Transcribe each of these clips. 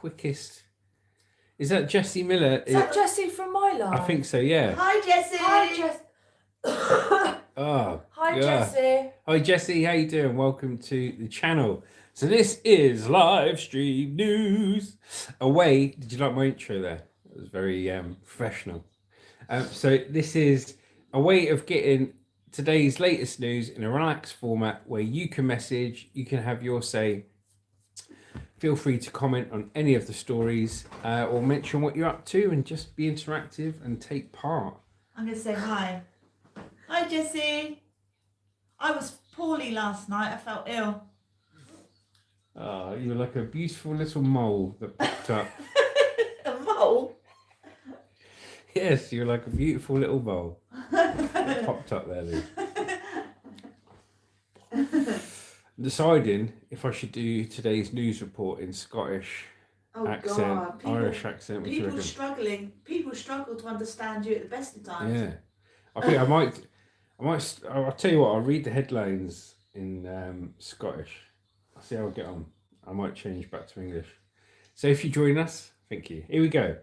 quickest. Is that Jessie Miller? Is that Jessie from my life? I think so, yeah. Hi, Jessie. Hi, Jess. Oh, Hi, God. Jessie. Hi, Jessie. How you doing? Welcome to the channel. So this is Livestream News. Away. Did you like my intro there? It was very professional. So this is a way of getting today's latest news in a relaxed format where you can message, you can have your say. Feel free to comment on any of the stories or mention what you're up to and just be interactive and take part. I'm going to say hi. Hi, Jessie. I was poorly last night. I felt ill. Oh, you're like a beautiful little mole that popped up. A mole? Yes, you're like a beautiful little mole that popped up there, Lou. Deciding if I should do today's news report in Scottish accent, Irish accent. People struggle to understand you at the best of times. Yeah, I think I might. I'll tell you what. I'll read the headlines in Scottish. I'll see how I get on. I might change back to English. So if you join us, thank you. Here we go.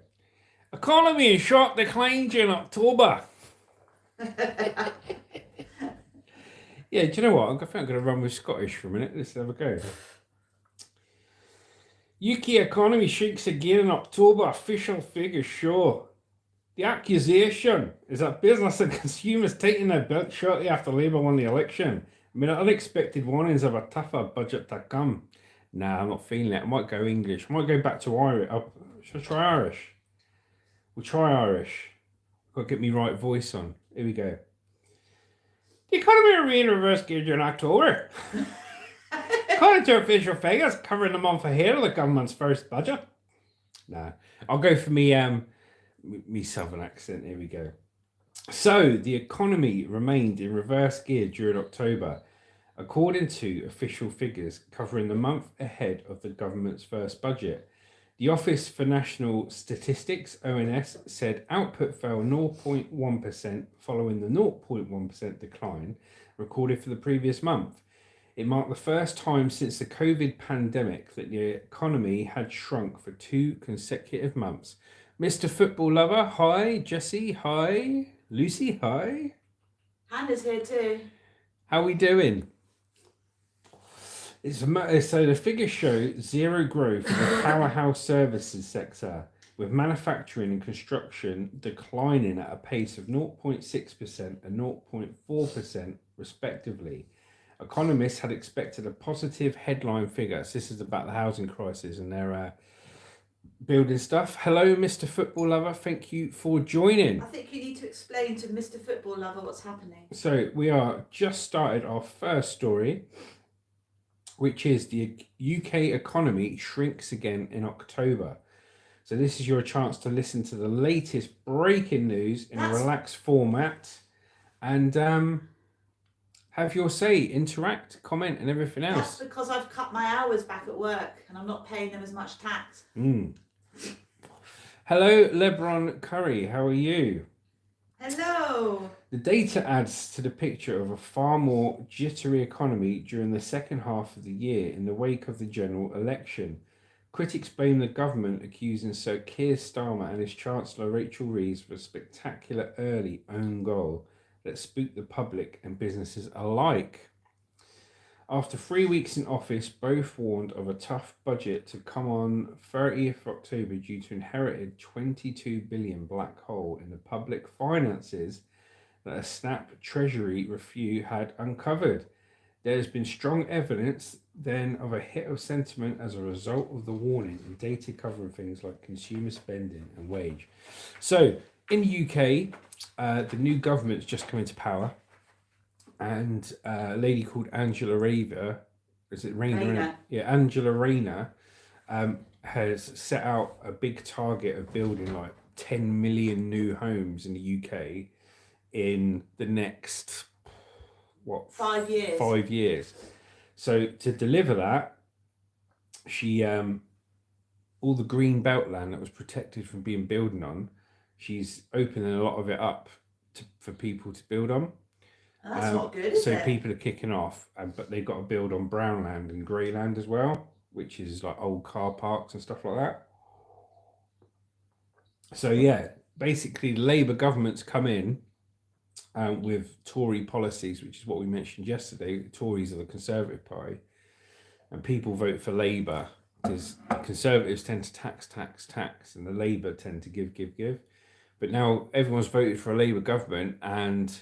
Economy in sharp decline in October. Yeah, do you know what? I think I'm going to run with Scottish for a minute. Let's have a go. UK economy shrinks again in October, official figures show. The accusation is that business and consumers tighten their belt shortly after Labour won the election. Amid unexpected warnings of a tougher budget to come. Nah, I'm not feeling it. I might go English. I might go back to Irish. Should I try Irish? We'll try Irish. Got to get me right voice on. Here we go. The economy remained reverse gear during October. According to official figures, covering the month ahead of the government's first budget. Nah, I'll go for me southern accent. Here we go. So, the economy remained in reverse gear during October, according to official figures covering the month ahead of the government's first budget. The Office for National Statistics, ONS, said output fell 0.1% following the 0.1% decline recorded for the previous month. It marked the first time since the COVID pandemic that the economy had shrunk for 2 consecutive months. Mr. Football Lover, hi. Jessie, hi. Lucy, hi. Hannah's here too. How are we doing? So the figures show zero growth in the powerhouse services sector, with manufacturing and construction declining at a pace of 0.6% and 0.4% respectively. Economists had expected a positive headline figure. So this is about the housing crisis and their building stuff. Hello, Mr. Football Lover. Thank you for joining. I think you need to explain to Mr. Football Lover what's happening. So we are just started our first story, which is the UK economy shrinks again in October. So this is your chance to listen to the latest breaking news in a relaxed format and have your say, interact, comment and everything else. That's because I've cut my hours back at work and I'm not paying them as much tax. Hello, Lebron Curry. How are you? Hello. The data adds to the picture of a far more jittery economy during the second half of the year in the wake of the general election. Critics blame the government, accusing Sir Keir Starmer and his Chancellor Rachel Reeves of a spectacular early own goal that spooked the public and businesses alike. After 3 weeks in office, both warned of a tough budget to come on 30th October due to inherited $22 billion black hole in the public finances that a snap Treasury review had uncovered. There has been strong evidence then of a hit of sentiment as a result of the warning and data covering things like consumer spending and wage. So in the UK, the new government's just come into power, and a lady called Angela Rayner, is it Rayner? Yeah, Angela Rayner has set out a big target of building like 10 million new homes in the UK in the next 5 years. 5 years. So to deliver that, she all the green belt land that was protected from being building on, she's opening a lot of it up for people to build on. That's not good, is it? So people are kicking off, but they've got to build on brown land and grey land as well, which is like old car parks and stuff like that. So yeah, basically, the Labour government's come in with Tory policies, which is what we mentioned yesterday. The Tories are the Conservative Party, and people vote for Labour because the Conservatives tend to tax, and the Labour tend to give. But now everyone's voted for a Labour government, and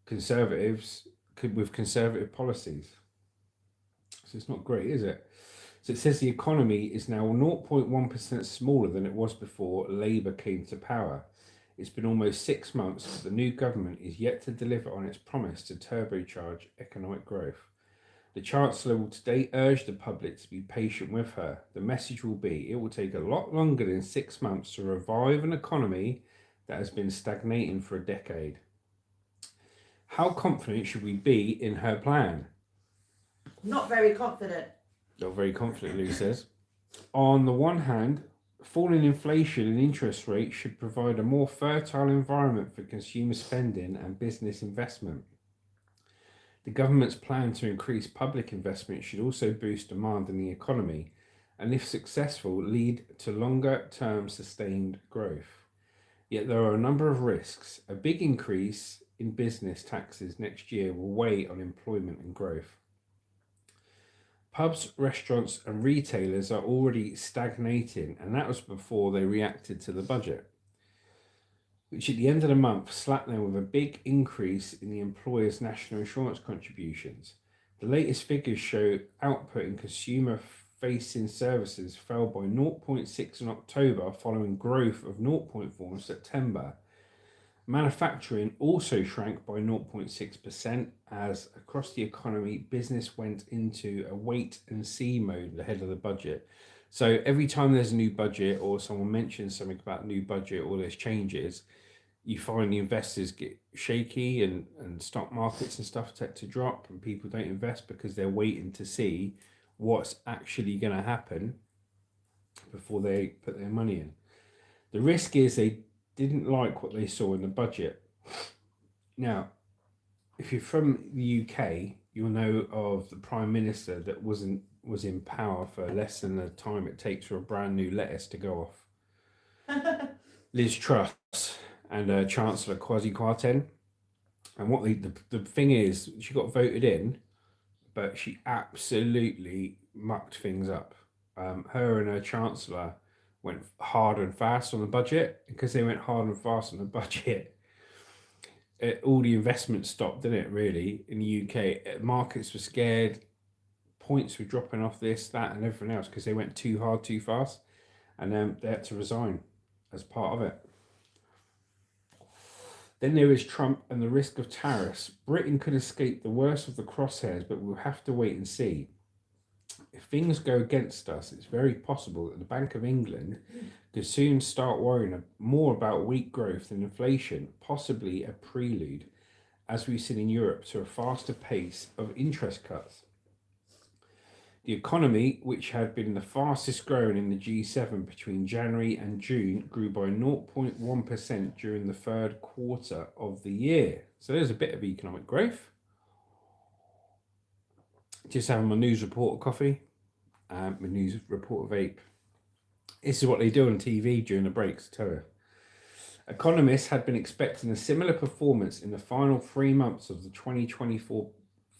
Conservatives with conservative policies. So it's not great, is it? So it says the economy is now 0.1% smaller than it was before Labour came to power. It's been almost 6 months, but the new government is yet to deliver on its promise to turbocharge economic growth. The Chancellor will today urge the public to be patient with her. The message will be it will take a lot longer than 6 months to revive an economy that has been stagnating for a decade. How confident should we be in her plan? Not very confident. Not very confident, Lou says. On the one hand, falling inflation and interest rates should provide a more fertile environment for consumer spending and business investment. The government's plan to increase public investment should also boost demand in the economy and, if successful, lead to longer-term sustained growth. Yet there are a number of risks. A big increase in business taxes next year will weigh on employment and growth. Pubs, restaurants, and retailers are already stagnating, and that was before they reacted to the budget, which at the end of the month slapped them with a big increase in the employer's national insurance contributions. The latest figures show output in consumer-facing services fell by 0.6 in October, following growth of 0.4 in September. Manufacturing also shrank by 0.6% as across the economy, business went into a wait-and-see mode ahead of the budget. So every time there's a new budget or someone mentions something about a new budget or there's changes, you find the investors get shaky and stock markets and stuff tend to drop, and people don't invest because they're waiting to see what's actually going to happen before they put their money in. The risk is they didn't like what they saw in the budget. Now, if you're from the UK, you'll know of the Prime Minister that was in power for less than the time it takes for a brand new lettuce to go off. Liz Truss and Chancellor Kwasi Kwarteng. And what the thing is, she got voted in, but she absolutely mucked things up. Her and her Chancellor went hard and fast on the budget. Because they went hard and fast on the budget, all the investment stopped, didn't it, really, in the UK? Markets were scared, points were dropping off this, that, and everything else because they went too hard, too fast, and then they had to resign as part of it. Then there is Trump and the risk of tariffs. Britain could escape the worst of the crosshairs, but we'll have to wait and see. If things go against us, it's very possible that the Bank of England could soon start worrying more about weak growth than inflation, possibly a prelude, as we've seen in Europe, to a faster pace of interest cuts. The economy, which had been the fastest growing in the G7 between January and June, grew by 0.1% during the third quarter of the year. So there's a bit of economic growth. Just having my news report of coffee, my news report of vape. This is what they do on TV during the breaks, tell you. Economists had been expecting a similar performance in the final 3 months of the 2024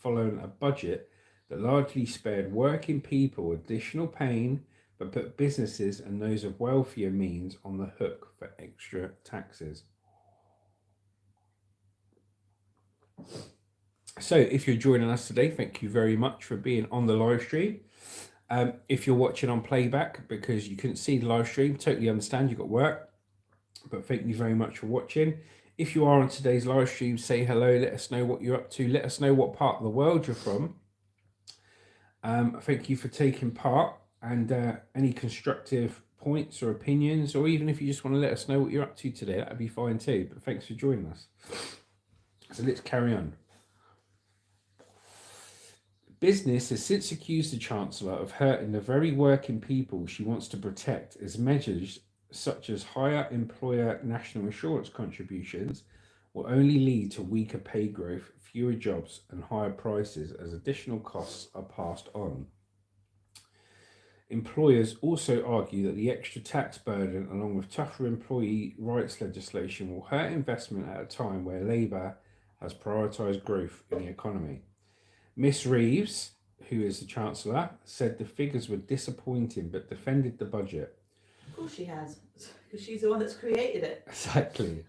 following a budget that largely spared working people additional pain but put businesses and those of wealthier means on the hook for extra taxes. So if you're joining us today, thank you very much for being on the live stream. If you're watching on playback because you couldn't see the live stream, totally understand, you've got work, but thank you very much for watching. If you are on today's live stream, say hello, let us know what you're up to, let us know what part of the world you're from. Thank you for taking part, and any constructive points or opinions, or even if you just want to let us know what you're up to today, that'd be fine too, but thanks for joining us. So let's carry on. Business has since accused the Chancellor of hurting the very working people she wants to protect, as measures such as higher employer national insurance contributions will only lead to weaker pay growth, fewer jobs, and higher prices as additional costs are passed on. Employers also argue that the extra tax burden, along with tougher employee rights legislation, will hurt investment at a time where Labour has prioritised growth in the economy. Miss Reeves, who is the Chancellor, said the figures were disappointing but defended the budget. Of course she has, because she's the one that's created it. Exactly.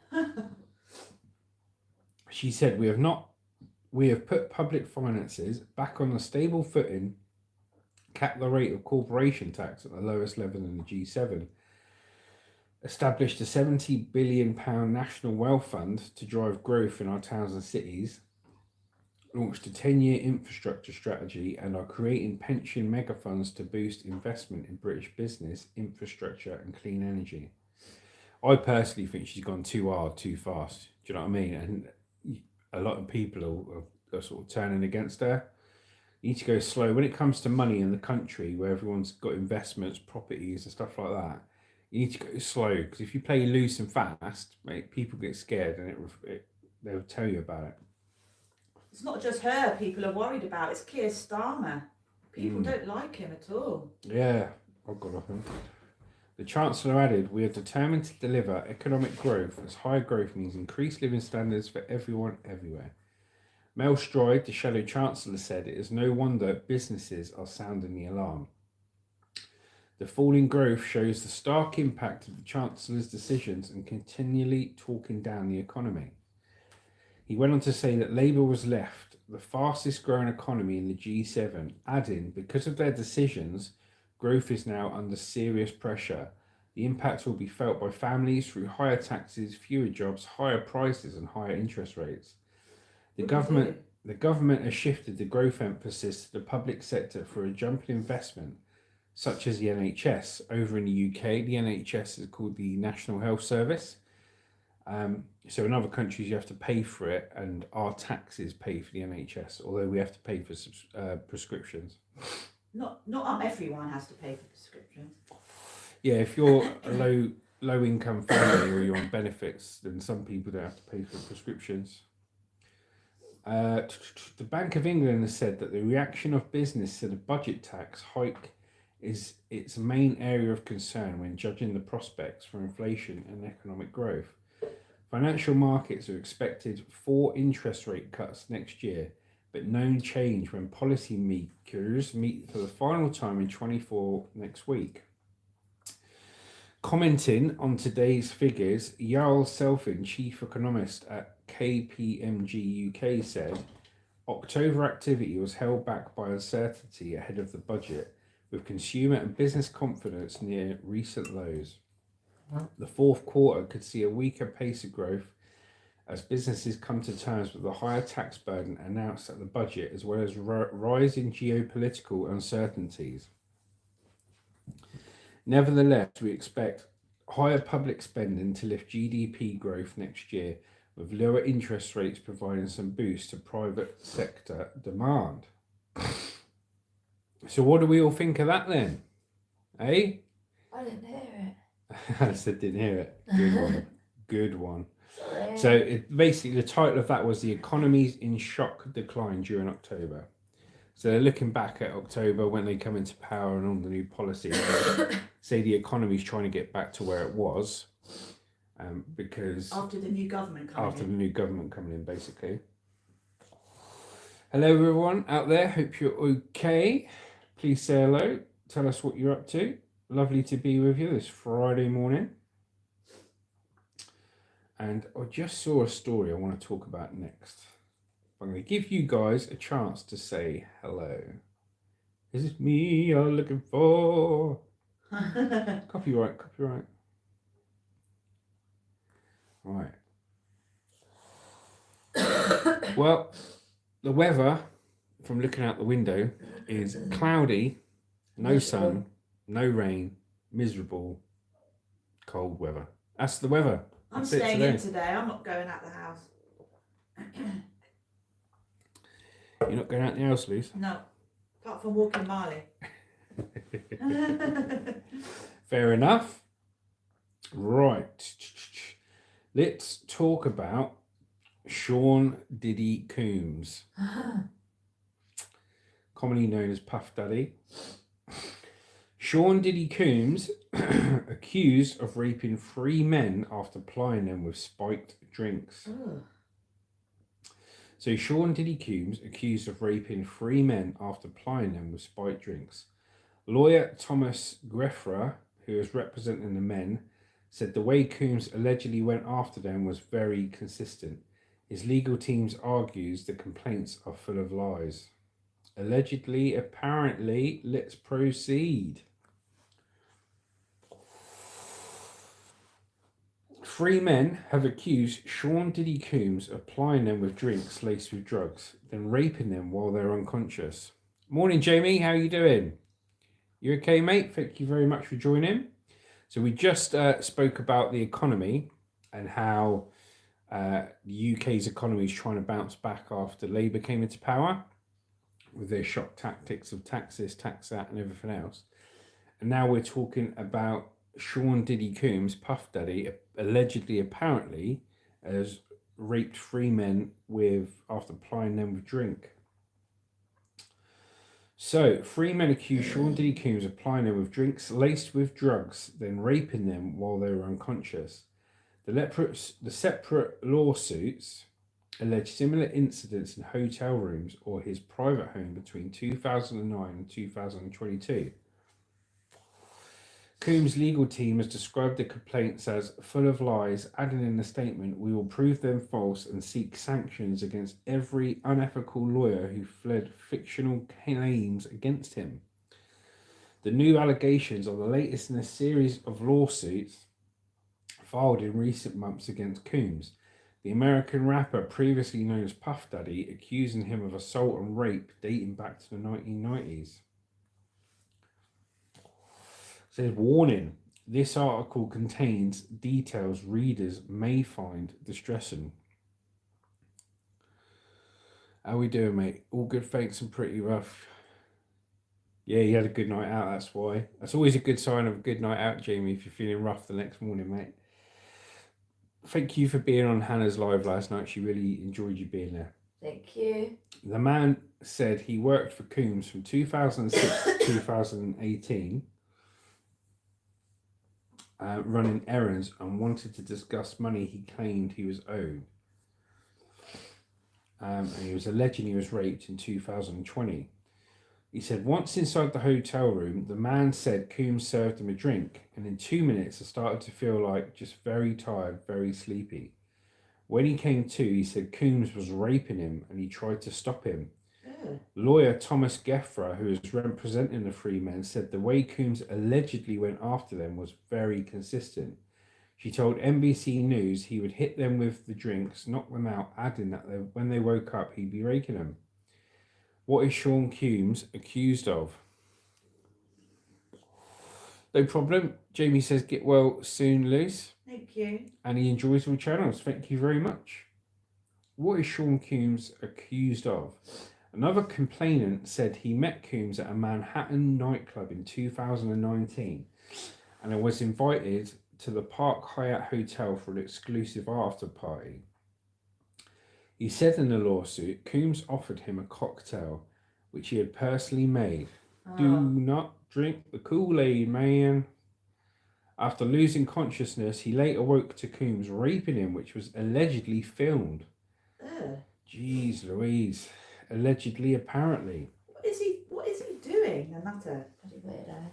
She said, we have put public finances back on a stable footing, capped the rate of corporation tax at the lowest level in the G7, established a £70 billion national wealth fund to drive growth in our towns and cities, launched a 10-year infrastructure strategy, and are creating pension mega funds to boost investment in British business, infrastructure and clean energy. I personally think she's gone too hard, too fast. Do you know what I mean? And a lot of people are sort of turning against her. You need to go slow. When it comes to money in the country where everyone's got investments, properties and stuff like that, you need to go slow, because if you play loose and fast, mate, people get scared and they'll tell you about it. It's not just her people are worried about, it's Keir Starmer. People don't like him at all. Yeah, I've got nothing. The Chancellor added, we are determined to deliver economic growth, as higher growth means increased living standards for everyone everywhere. Mel Stride, the Shadow Chancellor, said it is no wonder businesses are sounding the alarm. The falling growth shows the stark impact of the Chancellor's decisions and continually talking down the economy. He went on to say that Labour was left the fastest growing economy in the G7, adding, because of their decisions, growth is now under serious pressure. The impact will be felt by families through higher taxes, fewer jobs, higher prices and higher interest rates. The government has shifted the growth emphasis to the public sector for a jump in investment, such as the NHS. Over in the UK, the NHS is called the National Health Service. So in other countries you have to pay for it, and our taxes pay for the NHS, although we have to pay for prescriptions. Not everyone has to pay for prescriptions. Yeah, if you're a low income family or you're on benefits, then some people don't have to pay for prescriptions. The Bank of England has said that the reaction of business to the budget tax hike is its main area of concern when judging the prospects for inflation and economic growth. Financial markets are expected 4 interest rate cuts next year, but no change when policymakers meet for the final time in 24 next week. Commenting on today's figures, Yael Selfin, chief economist at KPMG UK, said October activity was held back by uncertainty ahead of the budget, with consumer and business confidence near recent lows. The fourth quarter could see a weaker pace of growth as businesses come to terms with the higher tax burden announced at the budget, as well as rising geopolitical uncertainties. Nevertheless, we expect higher public spending to lift GDP growth next year, with lower interest rates providing some boost to private sector demand. So what do we all think of that then? Eh? I didn't hear it. I said didn't hear it. Good one. Good one. Sorry. So basically the title of that was The Economy's in Shock Decline During October. So they're looking back at October when they come into power and all the new policies. Say the economy's trying to get back to where it was, because After the new government coming in. Basically. Hello everyone out there, hope you're okay. Please say hello, tell us what you're up to. Lovely to be with you this Friday morning. And I just saw a story I want to talk about next. I'm going to give you guys a chance to say hello. Is it me you're looking for? Copyright. Right. Well, the weather from looking out the window is cloudy, no sun, no rain, miserable, cold weather. That's the weather. I'm That's it staying today. in today. I'm not going out the house. You're not going out the house, Luz? No, apart from walking Marley. Fair enough. Right. Let's talk about Sean Diddy Coombs, commonly known as Puff Daddy. Sean Diddy Coombs accused of raping 3 men after plying them with spiked drinks. Ugh. So Sean Diddy Coombs accused of raping 3 men after plying them with spiked drinks. Lawyer Thomas Greffra, who is representing the men, said the way Coombs allegedly went after them was very consistent. His legal team argues the complaints are full of lies. Allegedly, apparently, let's proceed. 3 men have accused Sean Diddy Coombs of plying them with drinks laced with drugs, then raping them while they're unconscious. Morning, Jamie. How are you doing? You okay, mate? Thank you very much for joining. So we just spoke about the economy and how the UK's economy is trying to bounce back after Labour came into power with their shock tactics of tax this, tax that, and everything else. And now we're talking about Sean Diddy Coombs, Puff Daddy, allegedly, apparently, has raped 3 men after plying them with drink. So, 3 men accused Sean Diddy Coombs of plying them with drinks laced with drugs, then raping them while they were unconscious. The separate lawsuits allege similar incidents in hotel rooms or his private home between 2009 and 2022. Coombs' legal team has described the complaints as full of lies, adding in the statement, "We will prove them false and seek sanctions against every unethical lawyer who fled fictional claims against him." The new allegations are the latest in a series of lawsuits filed in recent months against Coombs, the American rapper previously known as Puff Daddy, accusing him of assault and rape dating back to the 1990s. It says, warning, this article contains details readers may find distressing. How we doing, mate? All good, thanks, and pretty rough. Yeah, you had a good night out, that's why. That's always a good sign of a good night out, Jamie, if you're feeling rough the next morning, mate. Thank you for being on Hannah's live last night. She really enjoyed you being there. Thank you. The man said he worked for Coombs from 2006 to 2018. Running errands and wanted to discuss money he claimed he was owed. And he was alleging he was raped in 2020. He said, once inside the hotel room, the man said Coombs served him a drink, and in 2 minutes I started to feel like just very tired, very sleepy. When he came to, he said Coombs was raping him and he tried to stop him. Lawyer Thomas Geffra, who is representing the 3 men, said the way Coombs allegedly went after them was very consistent. She told NBC News he would hit them with the drinks, knock them out, adding that when they woke up, he'd be raking them. What is Sean Coombs accused of? No problem. Jamie says, get well soon, Luce. Thank you. And he enjoys all channels. Thank you very much. What is Sean Coombs accused of? Another complainant said he met Coombs at a Manhattan nightclub in 2019 and was invited to the Park Hyatt Hotel for an exclusive after party. He said in the lawsuit, Coombs offered him a cocktail, which he had personally made. Do not drink the Kool-Aid, man. After losing consciousness, he later woke to Coombs raping him, which was allegedly filmed. Jeez Louise. Allegedly, apparently. What is he doing? No matter. Bloody weirdo.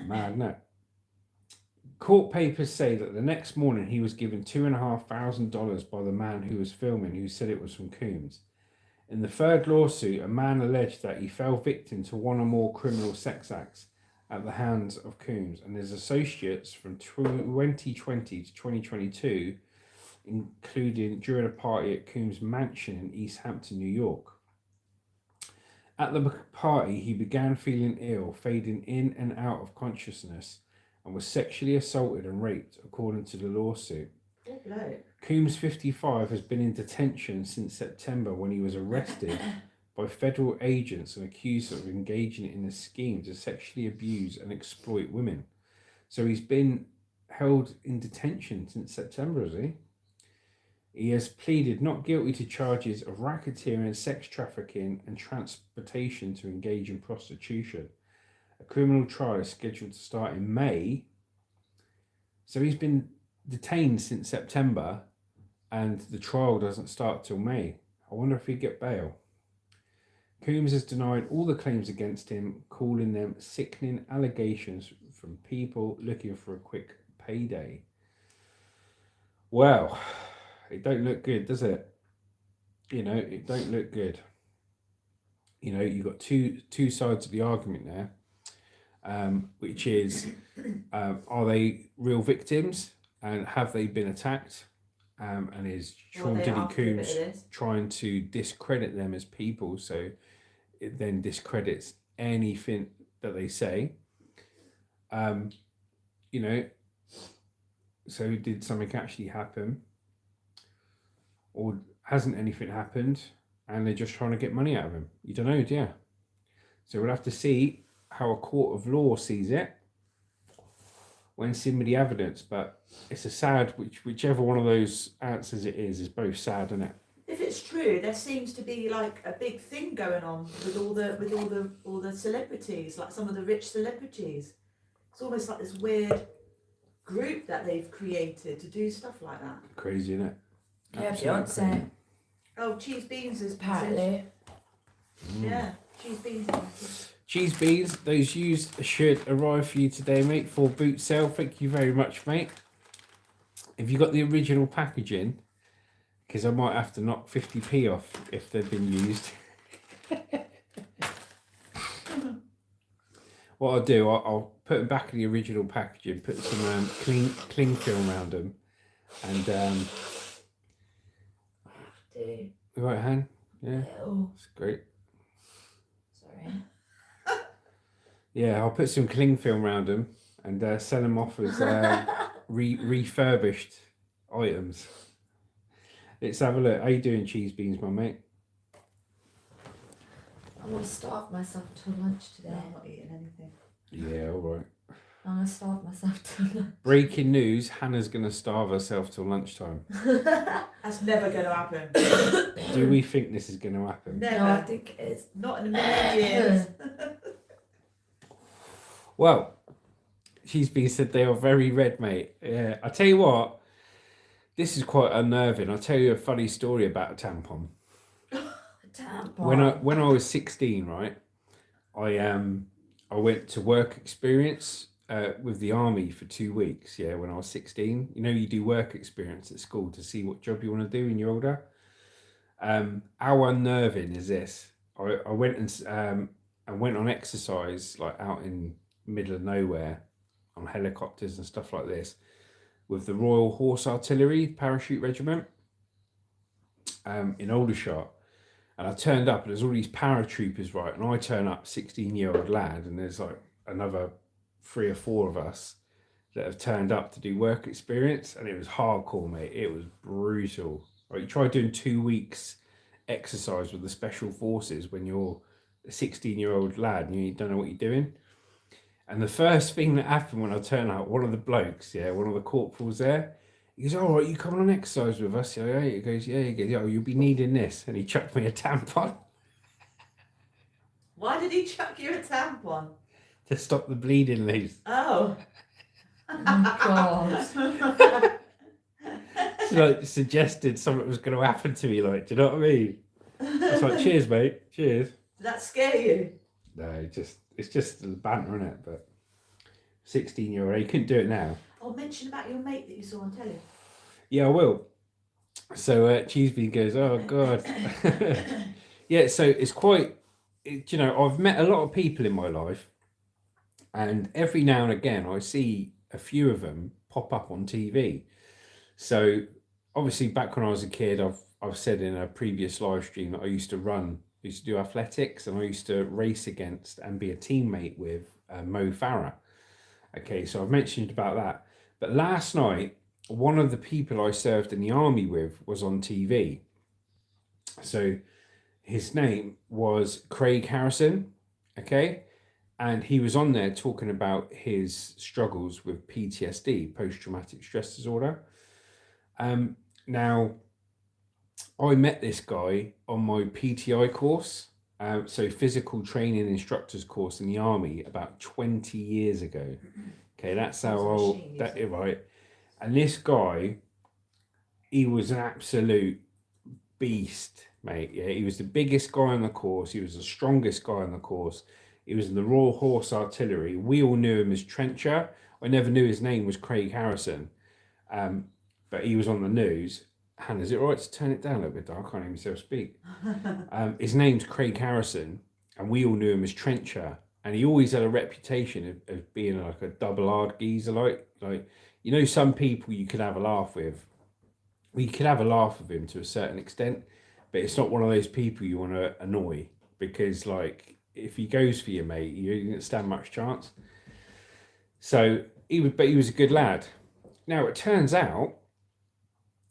Mad, no? Court papers say that the next morning he was given $2,500 by the man who was filming, who said it was from Coombs. In the third lawsuit, a man alleged that he fell victim to 1 or more criminal sex acts at the hands of Coombs and his associates from 2020 to 2022, including during a party at Coombs' mansion in East Hampton, New York. At the party, he began feeling ill, fading in and out of consciousness, and was sexually assaulted and raped, according to the lawsuit. Good bloke. Coombs, 55, has been in detention since September when he was arrested by federal agents and accused of engaging in a scheme to sexually abuse and exploit women. So he's been held in detention since September, has he? He has pleaded not guilty to charges of racketeering, sex trafficking, and transportation to engage in prostitution. A criminal trial is scheduled to start in May. So he's been detained since September, and the trial doesn't start till May. I wonder if he'd get bail. Coombs has denied all the claims against him, calling them sickening allegations from people looking for a quick payday. Well, it don't look good, does it? You know, it don't look good. You know, you've got two sides of the argument there, which is, are they real victims and have they been attacked? And is Sean Diddy Coombs trying to discredit them as people, so it then discredits anything that they say? You know, so did something actually happen, or hasn't anything happened and they're just trying to get money out of him? You don't know, do you? So we'll have to see how a court of law sees it when seen with the evidence. But it's a sad, whichever one of those answers it is both sad, isn't it? If it's true, there seems to be like a big thing going on with all the celebrities, like some of the rich celebrities. It's almost like this weird group that they've created to do stuff like that. Crazy, isn't it? Yeah, Absolutely Beyonce. crazy. Oh, Cheese Beans is Apparently. Yeah, Cheese Beans. Cheese beans, those used should arrive for you today, mate, for boot sale. Thank you very much, mate. Have you got the original packaging? Because I might have to knock 50p off if they've been used. What I'll do, I'll put them back in the original packaging, put some cling film around them, and Dude. the right hand, yeah, Ew. it's great. Sorry. Yeah, I'll put some cling film around them and sell them off as refurbished items. Let's have a look. How you doing, Cheese Beans, my mate? I'm going to starve myself till lunch today. No, I'm not eating anything. Yeah, all right. I'm going to starve myself till lunch. Breaking news, Hannah's going to starve herself till lunchtime. That's never going to happen. Do we think this is going to happen? Never. No, I think it is. Not in a million years. Well, Cheese Beans said they are very red, mate. Yeah, I tell you what, this is quite unnerving. I'll tell you a funny story about a tampon. Tampon. When I was 16, right, I went to work experience with the army for 2 weeks. Yeah, when I was 16, you know, you do work experience at school to see what job you want to do when you're older. How unnerving is this? I went and went on exercise like out in middle of nowhere on helicopters and stuff like this with the Royal Horse Artillery Parachute Regiment in Aldershot. And I turned up and there's all these paratroopers, right? And I turn up, 16-year-old lad, and there's like another 3 or 4 of us that have turned up to do work experience. And it was hardcore, mate. It was brutal. Right, you try doing 2 weeks exercise with the special forces when you're a 16-year-old lad and you don't know what you're doing. And the first thing that happened when I turned up, one of the blokes, one of the corporals there, he goes, "All right, you coming on exercise with us?" Yeah, he goes, "Yeah." He goes, "Oh, you'll be needing this." And he chucked me a tampon. Why did he chuck you a tampon? To stop the bleeding, Liz. Oh. Oh, God. She like suggested something was going to happen to me. Like, do you know what I mean? It's like, cheers, mate. Cheers. Did that scare you? No, it's just the banter, isn't it? But 16-year-old, you couldn't do it now. Oh, mention about your mate that you saw on telly. Yeah, I will. So Cheesebean goes, "Oh God." Yeah, so it's quite, you know, I've met a lot of people in my life, and every now and again I see a few of them pop up on TV. So obviously back when I was a kid, I've said in a previous live stream that I used to do athletics, and I used to race against and be a teammate with Mo Farah. Okay, so I've mentioned about that. But last night, one of the people I served in the army with was on TV. So his name was Craig Harrison, okay? And he was on there talking about his struggles with PTSD, post-traumatic stress disorder. Now, I met this guy on my PTI course So physical training instructors course in the army about 20 years ago. Okay, that's how He's a old machine, that isn't he? right. And this guy, he was an absolute beast, mate. Yeah, he was the biggest guy on the course. He was the strongest guy on the course. He was in the Royal Horse Artillery. We all knew him as Trencher. I never knew his name was Craig Harrison, but he was on the news. Hannah, is it all right to turn it down a little bit? I can't even myself speak. His name's Craig Harrison, and we all knew him as Trencher. And he always had a reputation of being like a double-hard geezer, like you know, some people you could have a laugh with. Well, you could have a laugh with him to a certain extent, but it's not one of those people you want to annoy because, like, if he goes for you, mate, you don't stand much chance. So but he was a good lad. Now it turns out,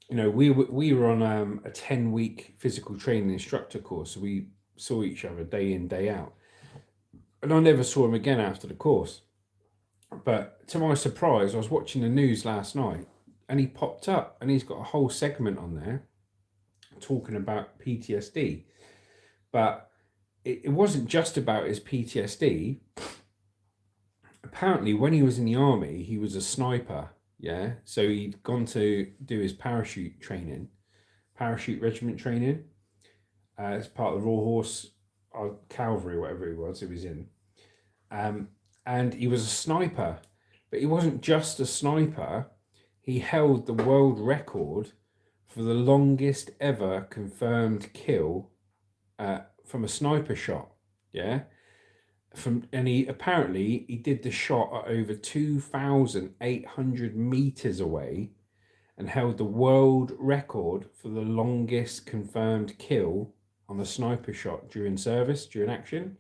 you know, we were on a 10-week physical training instructor course, so we saw each other day in day out, and I never saw him again after the course. But to my surprise, I was watching the news last night, and he popped up, and he's got a whole segment on there talking about PTSD. But it wasn't just about his PTSD. Apparently, when he was in the army, he was a sniper. Yeah, so he'd gone to do his parachute regiment training, as part of the Royal Horse Cavalry, whatever it was in. And he was a sniper, but he wasn't just a sniper. He held the world record for the longest ever confirmed kill from a sniper shot. Yeah, and he did the shot at over 2,800 meters away, and held the world record for the longest confirmed kill on a sniper shot during action.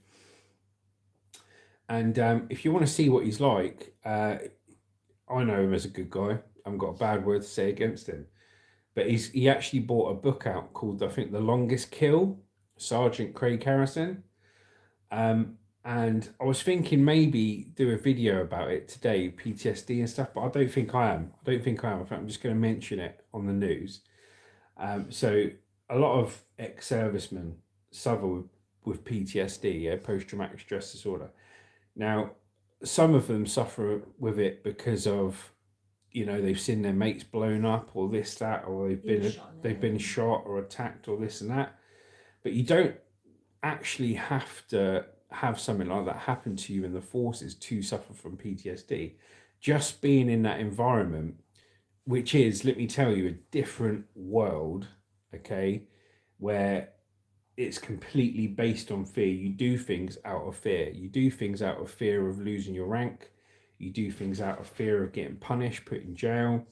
And if you want to see what he's like, I know him as a good guy. I haven't got a bad word to say against him. But he actually bought a book out called, I think, The Longest Kill, Sergeant Craig Harrison. And I was thinking maybe do a video about it today, PTSD and stuff, but I don't think I am. I think I'm just going to mention it on the news. So a lot of ex-servicemen suffer with PTSD, yeah, post-traumatic stress disorder. Now, some of them suffer with it because of, you know, they've seen their mates blown up or this, that, or they've been shot or attacked or this and that. But you don't actually have to have something like that happen to you in the forces to suffer from PTSD. Just being in that environment, which is, let me tell you, a different world, okay, where it's completely based on fear. You do things out of fear. You do things out of fear of losing your rank. You do things out of fear of getting punished, put in jail.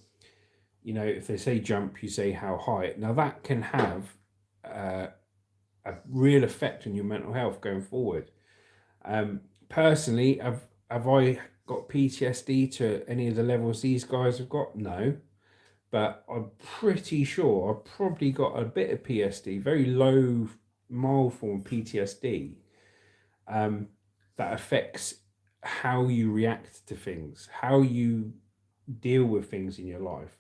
You know, if they say jump, you say how high. Now that can have a real effect on your mental health going forward. Personally, have I got PTSD to any of the levels these guys have got? No. But I'm pretty sure I've probably got a bit of PTSD, very low, mild form PTSD, that affects how you react to things, how you deal with things in your life.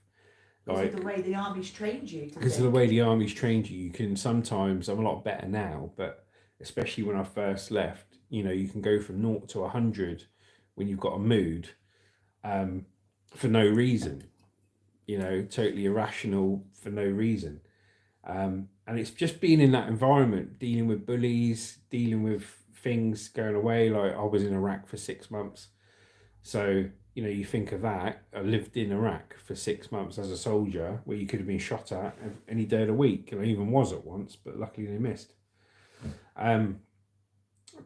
Because of the way the army's trained you. Because of the way the army's trained you, you can sometimes, I'm a lot better now, but especially when I first left, you know, you can go from 0 to 100 when you've got a mood for no reason, you know, totally irrational for no reason. And it's just being in that environment, dealing with bullies, dealing with things going away. Like I was in Iraq for 6 months. So, you know, you think of that. I lived in Iraq for 6 months as a soldier where you could have been shot at any day of the week. And I even was at once, but luckily they missed.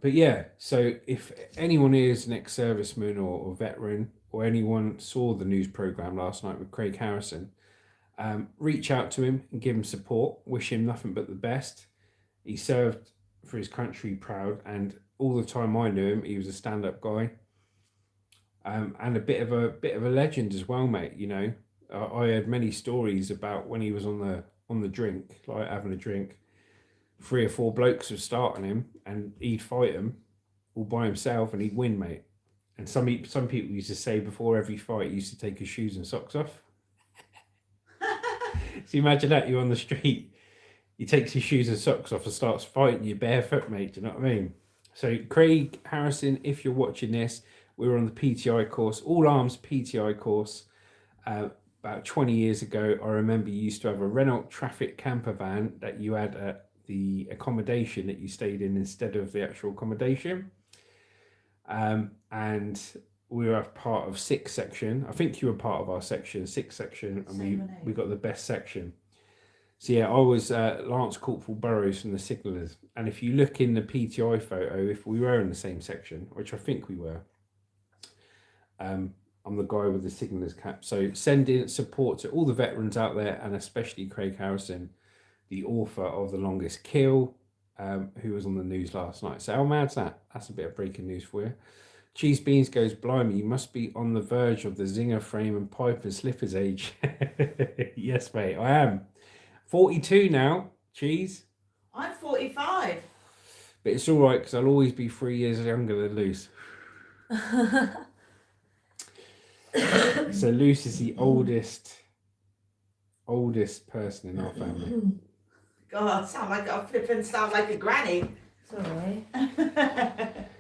But yeah, so if anyone is an ex-serviceman or veteran, or anyone saw the news program last night with Craig Harrison, reach out to him and give him support. Wish him nothing but the best. He served for his country proud, and all the time I knew him, he was a stand-up guy, and a bit of a legend as well, mate. You know, I heard many stories about when he was on the drink, like having a drink. 3 or 4 blokes were starting him, and he'd fight them all by himself, and he'd win, mate. And some people used to say before every fight, he used to take his shoes and socks off. So imagine that, you're on the street, he takes his shoes and socks off and starts fighting you barefoot, mate. Do you know what I mean? So Craig Harrison, if you're watching this, we were on the PTI course, all arms PTI course. About 20 years ago, I remember you used to have a Renault Traffic camper van that you had at the accommodation that you stayed in instead of the actual accommodation. And we were part of 6th section. I think you were part of our section, 6th section, and we got the best section. So yeah, I was Lance Corporal Burrows from the Signallers. And if you look in the PTI photo, if we were in the same section, which I think we were, I'm the guy with the Signallers cap. So send in support to all the veterans out there, and especially Craig Harrison, the author of The Longest Kill, who was on the news last night. So how mad's that? That's a bit of breaking news for you. Cheese Beans goes, blimey, you must be on the verge of the zinger frame and pipe and slippers age. Yes, mate, I am. 42 now, Cheese. I'm 45. But it's all right, because I'll always be 3 years younger than Luce. So Luce is the oldest person in our family. God, sound like a granny. Sorry.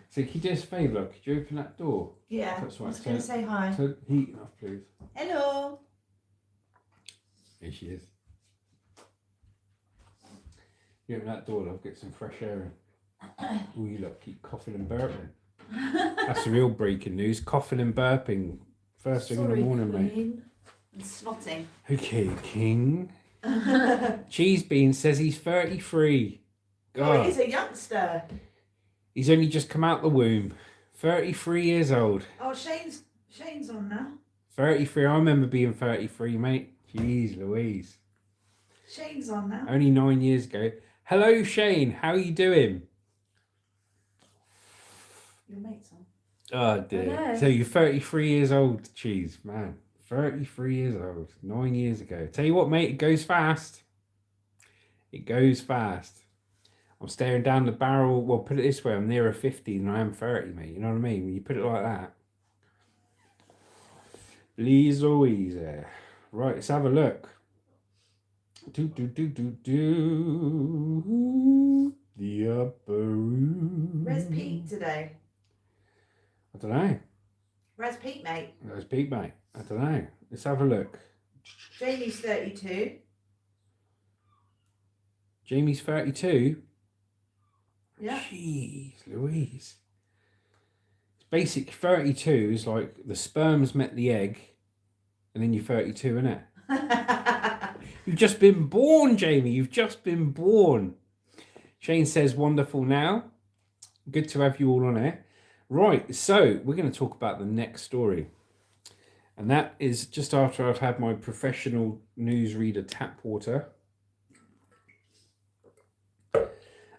So can you do us a favour? Could you open that door? Yeah, That's right. I was going to say hi. Turn the heating off, please. Hello. Here she is. You open that door, I'll get some fresh air in. Oh, you lot keep coughing and burping. That's the real breaking news. Coughing and burping. First thing in the morning, mate. And snotting. Okay, King. Cheese Bean says he's 33. God. Oh, he's a youngster. He's only just come out the womb. 33 years old. Oh, Shane's on now. 33. I remember being 33, mate. Jeez Louise. Shane's on now. Only 9 years ago. Hello, Shane. How are you doing? Your mate's on. Oh, dear. Hello. So you're 33 years old, Cheese, man. 33 years old. 9 years ago. Tell you what, mate, it goes fast. It goes fast. I'm staring down the barrel. Well, put it this way, I'm nearer 50 than I am 30, mate. You know what I mean? When you put it like that. Please, Louise. Right, let's have a look. The upper room. Where's Pete today? I don't know. Where's Pete, mate? There's Pete, mate. I don't know. Let's have a look. Jamie's 32. Jamie's 32. Yeah. Jeez Louise. It's basic 32 is like the sperms met the egg and then you're 32, innit? You've just been born, Jamie. You've just been born. Shane says, wonderful now. Good to have you all on air. Right, so we're going to talk about the next story. And that is just after I've had my professional newsreader tap water.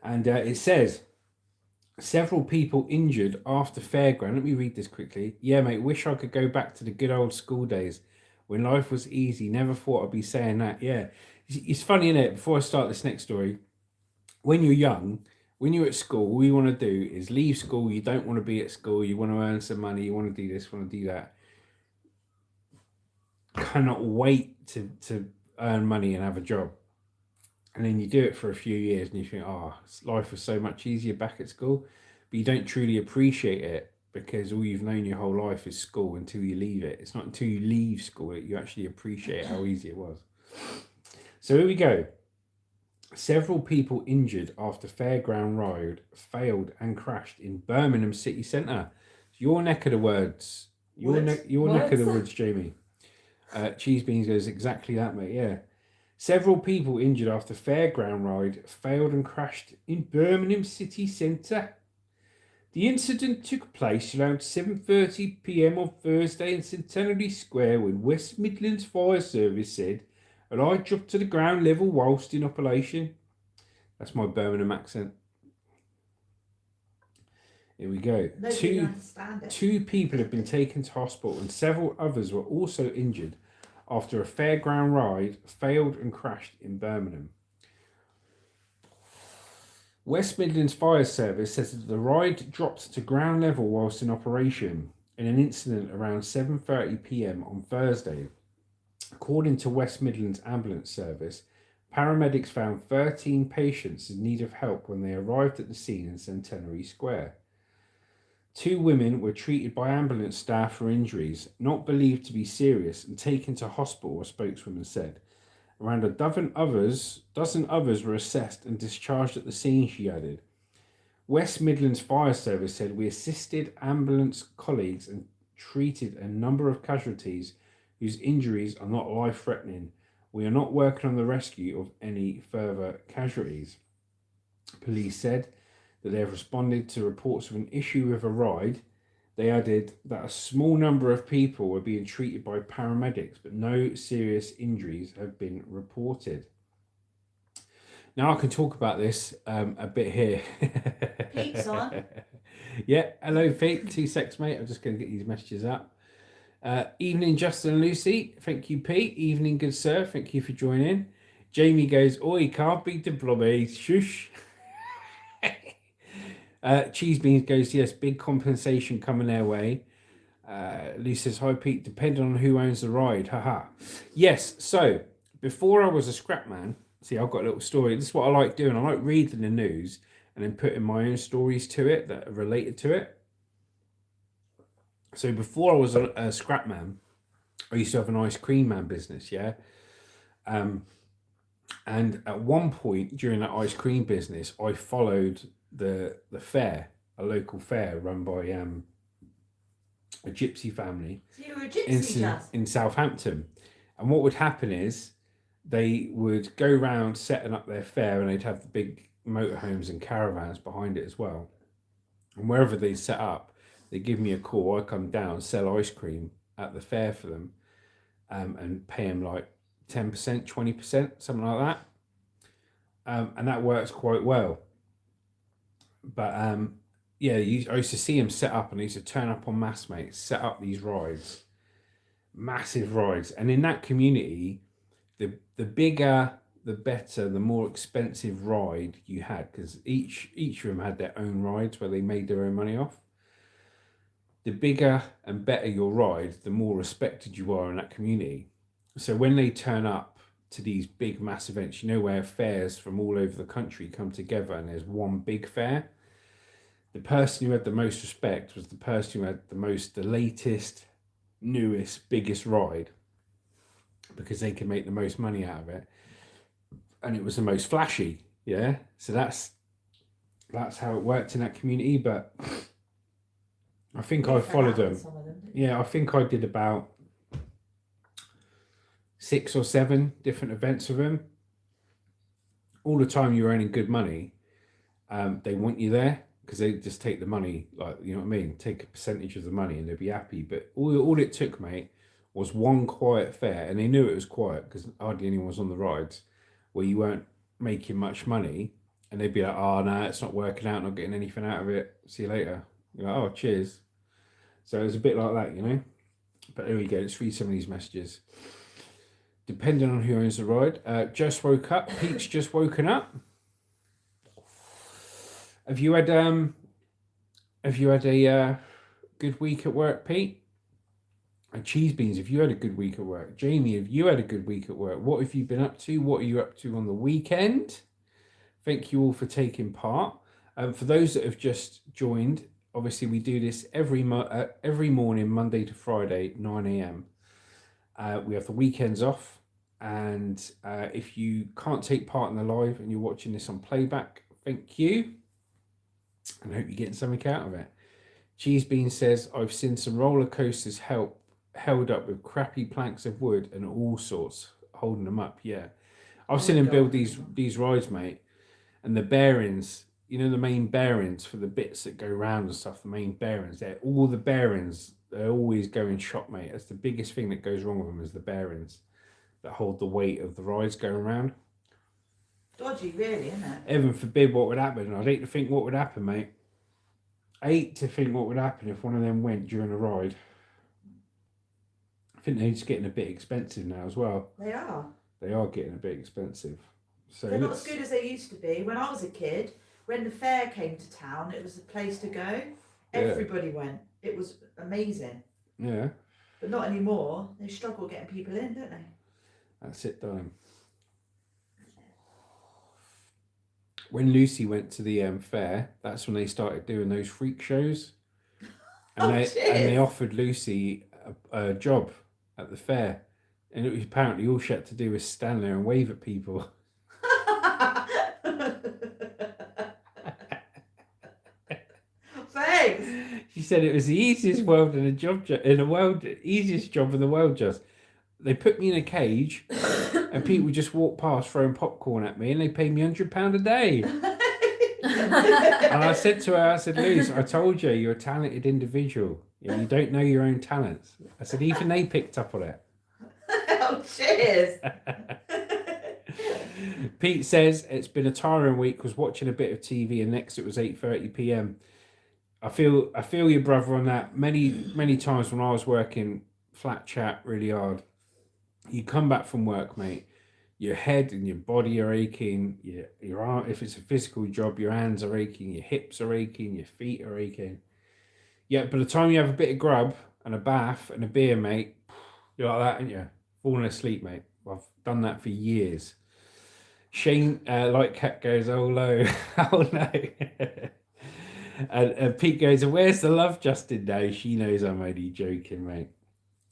And it says, several people injured after fairground. Let me read this quickly. Yeah, mate, wish I could go back to the good old school days when life was easy. Never thought I'd be saying that. Yeah, it's funny, isn't it? Before I start this next story, when you're young, when you're at school, all you want to do is leave school. You don't want to be at school. You want to earn some money. You want to do this, want to do that. Cannot wait to earn money and have a job. And then you do it for a few years and you think, oh, life was so much easier back at school. But you don't truly appreciate it because all you've known your whole life is school until you leave it. It's not until you leave school that you actually appreciate how easy it was. So here we go. Several people injured after fairground ride failed and crashed in Birmingham city centre. Your neck of the woods. Your neck of the woods, Jamie. Cheese Beans goes, exactly that, mate. Yeah. Several people injured after fairground ride failed and crashed in Birmingham city centre. The incident took place around 7:30 p.m. on Thursday in Centenary Square when West Midlands Fire Service said a ride dropped to the ground level whilst in operation. That's my Birmingham accent. Here we go. Two people have been taken to hospital and several others were also injured after a fairground ride failed and crashed in Birmingham. West Midlands Fire Service says that the ride dropped to ground level whilst in operation in an incident around 7:30 p.m. on Thursday. According to West Midlands Ambulance Service, Paramedics found 13 patients in need of help when they arrived at the scene in Centenary Square. 2 women were treated by ambulance staff for injuries not believed to be serious and taken to hospital, a spokeswoman said. Around a dozen others were assessed and discharged at the scene, she added. West Midlands Fire Service said, we assisted ambulance colleagues and treated a number of casualties whose injuries are not life-threatening. We are not working on the rescue of any further casualties. Police said that they have responded to reports of an issue with a ride. They added that a small number of people were being treated by paramedics, but no serious injuries have been reported. Now I can talk about this a bit here. Pete's on. Yeah, hello Pete, 2 secs mate, I'm just going to get these messages up. Evening Justin and Lucy, thank you Pete. Evening good sir, thank you for joining. Jamie goes, oi, can't beat the blobby, shush. Cheese Beans goes, yes, big compensation coming their way. Lucy says, hi Pete, depending on who owns the ride, haha. Yes, so before I was a scrap man, see, I've got a little story. This is what I like doing. I like reading the news and then putting my own stories to it that are related to it. So before I was a scrap man, I used to have an ice cream man business, yeah? And at one point during that ice cream business, I followed the fair, a local fair run by a gypsy family So you were a gypsy, Jazz? in Southampton. And what would happen is they would go round setting up their fair and they'd have the big motorhomes and caravans behind it as well. And wherever they set up, they give me a call. I come down, sell ice cream at the fair for them, and pay them like 10%, 20%, something like that. And that works quite well. But yeah, I used to see them set up, and I used to turn up on mass mates, set up these rides, massive rides. And in that community, the bigger, the better, the more expensive ride you had, because each of them had their own rides where they made their own money off. The bigger and better your ride, the more respected you are in that community. So when they turn up to these big mass events, you know, where fairs from all over the country come together and there's one big fair, the person who had the most respect was the person who had the latest, newest, biggest ride, because they could make the most money out of it. And it was the most flashy, yeah? So that's how it worked in that community. But I think I followed them. Yeah, I think I did about 6 or 7 different events with them. All the time you were earning good money, they want you there because they just take the money, like, you know what I mean? Take a percentage of the money and they'd be happy. But all it took, mate, was one quiet fair, and they knew it was quiet because hardly anyone was on the rides, where you weren't making much money, and they'd be like, oh no, it's not working out, not getting anything out of it, see you later. You're like, oh, cheers. So it was a bit like that, you know. But there we go, let's read some of these messages. Depending on who owns the ride. Just woke up. Pete's just woken up. Have you had a good week at work, Pete? And Cheese Beans, have you had a good week at work? Jamie, have you had a good week at work? What have you been up to? What are you up to on the weekend? Thank you all for taking part. For those that have just joined, obviously we do this every morning, Monday to Friday, 9 a.m. We have the weekends off. And if you can't take part in the live and you're watching this on playback, thank you. And I hope you're getting something out of it. Cheese Bean says, I've seen some roller coasters held up with crappy planks of wood and all sorts, holding them up. Yeah, I've seen them build these rides, mate, and the bearings, you know, the main bearings for the bits that go round and stuff, the main bearings, they're always going shot, mate. That's the biggest thing that goes wrong with them, is the bearings that hold the weight of the rides going around. Dodgy, really, isn't it? Heaven forbid what would happen. I'd hate to think what would happen, mate. I hate to think what would happen if one of them went during a ride. I think they're just getting a bit expensive now as well. They are. They are getting a bit expensive. So they're not as good as they used to be. When I was a kid, when the fair came to town, it was the place to go. Everybody went. It was amazing. Yeah. But not anymore. They struggle getting people in, don't they? That's it, darling. when Lucy went to the fair, that's when they started doing those freak shows, and Oh, they cheers. offered Lucy a job at the fair, and it was apparently all she had to do was stand there and wave at people. Thanks. She said it was the easiest world in the world, easiest job in the world. Just they put me in a cage, and people just walk past throwing popcorn at me, and they pay me £100 a day. And I said to her, I said, Luz, I told you, you're a talented individual. You don't know your own talents. I said, even they picked up on it. Oh, cheers. Pete says it's been a tiring week. Was watching a bit of TV, and next it was 8:30 p.m. I feel your brother on that. Many times when I was working flat chat really hard, you come back from work, mate. Your head and your body are aching. Your arm, if it's a physical job, your hands are aching. Your hips are aching. Your feet are aching. Yeah, by the time you have a bit of grub and a bath and a beer, mate, you're like that, aren't you? Falling asleep, mate. I've done that for years. Shane, like Cat goes, oh no, oh no. And Pete goes, where's the love, Justin? No, she knows I'm only joking, mate.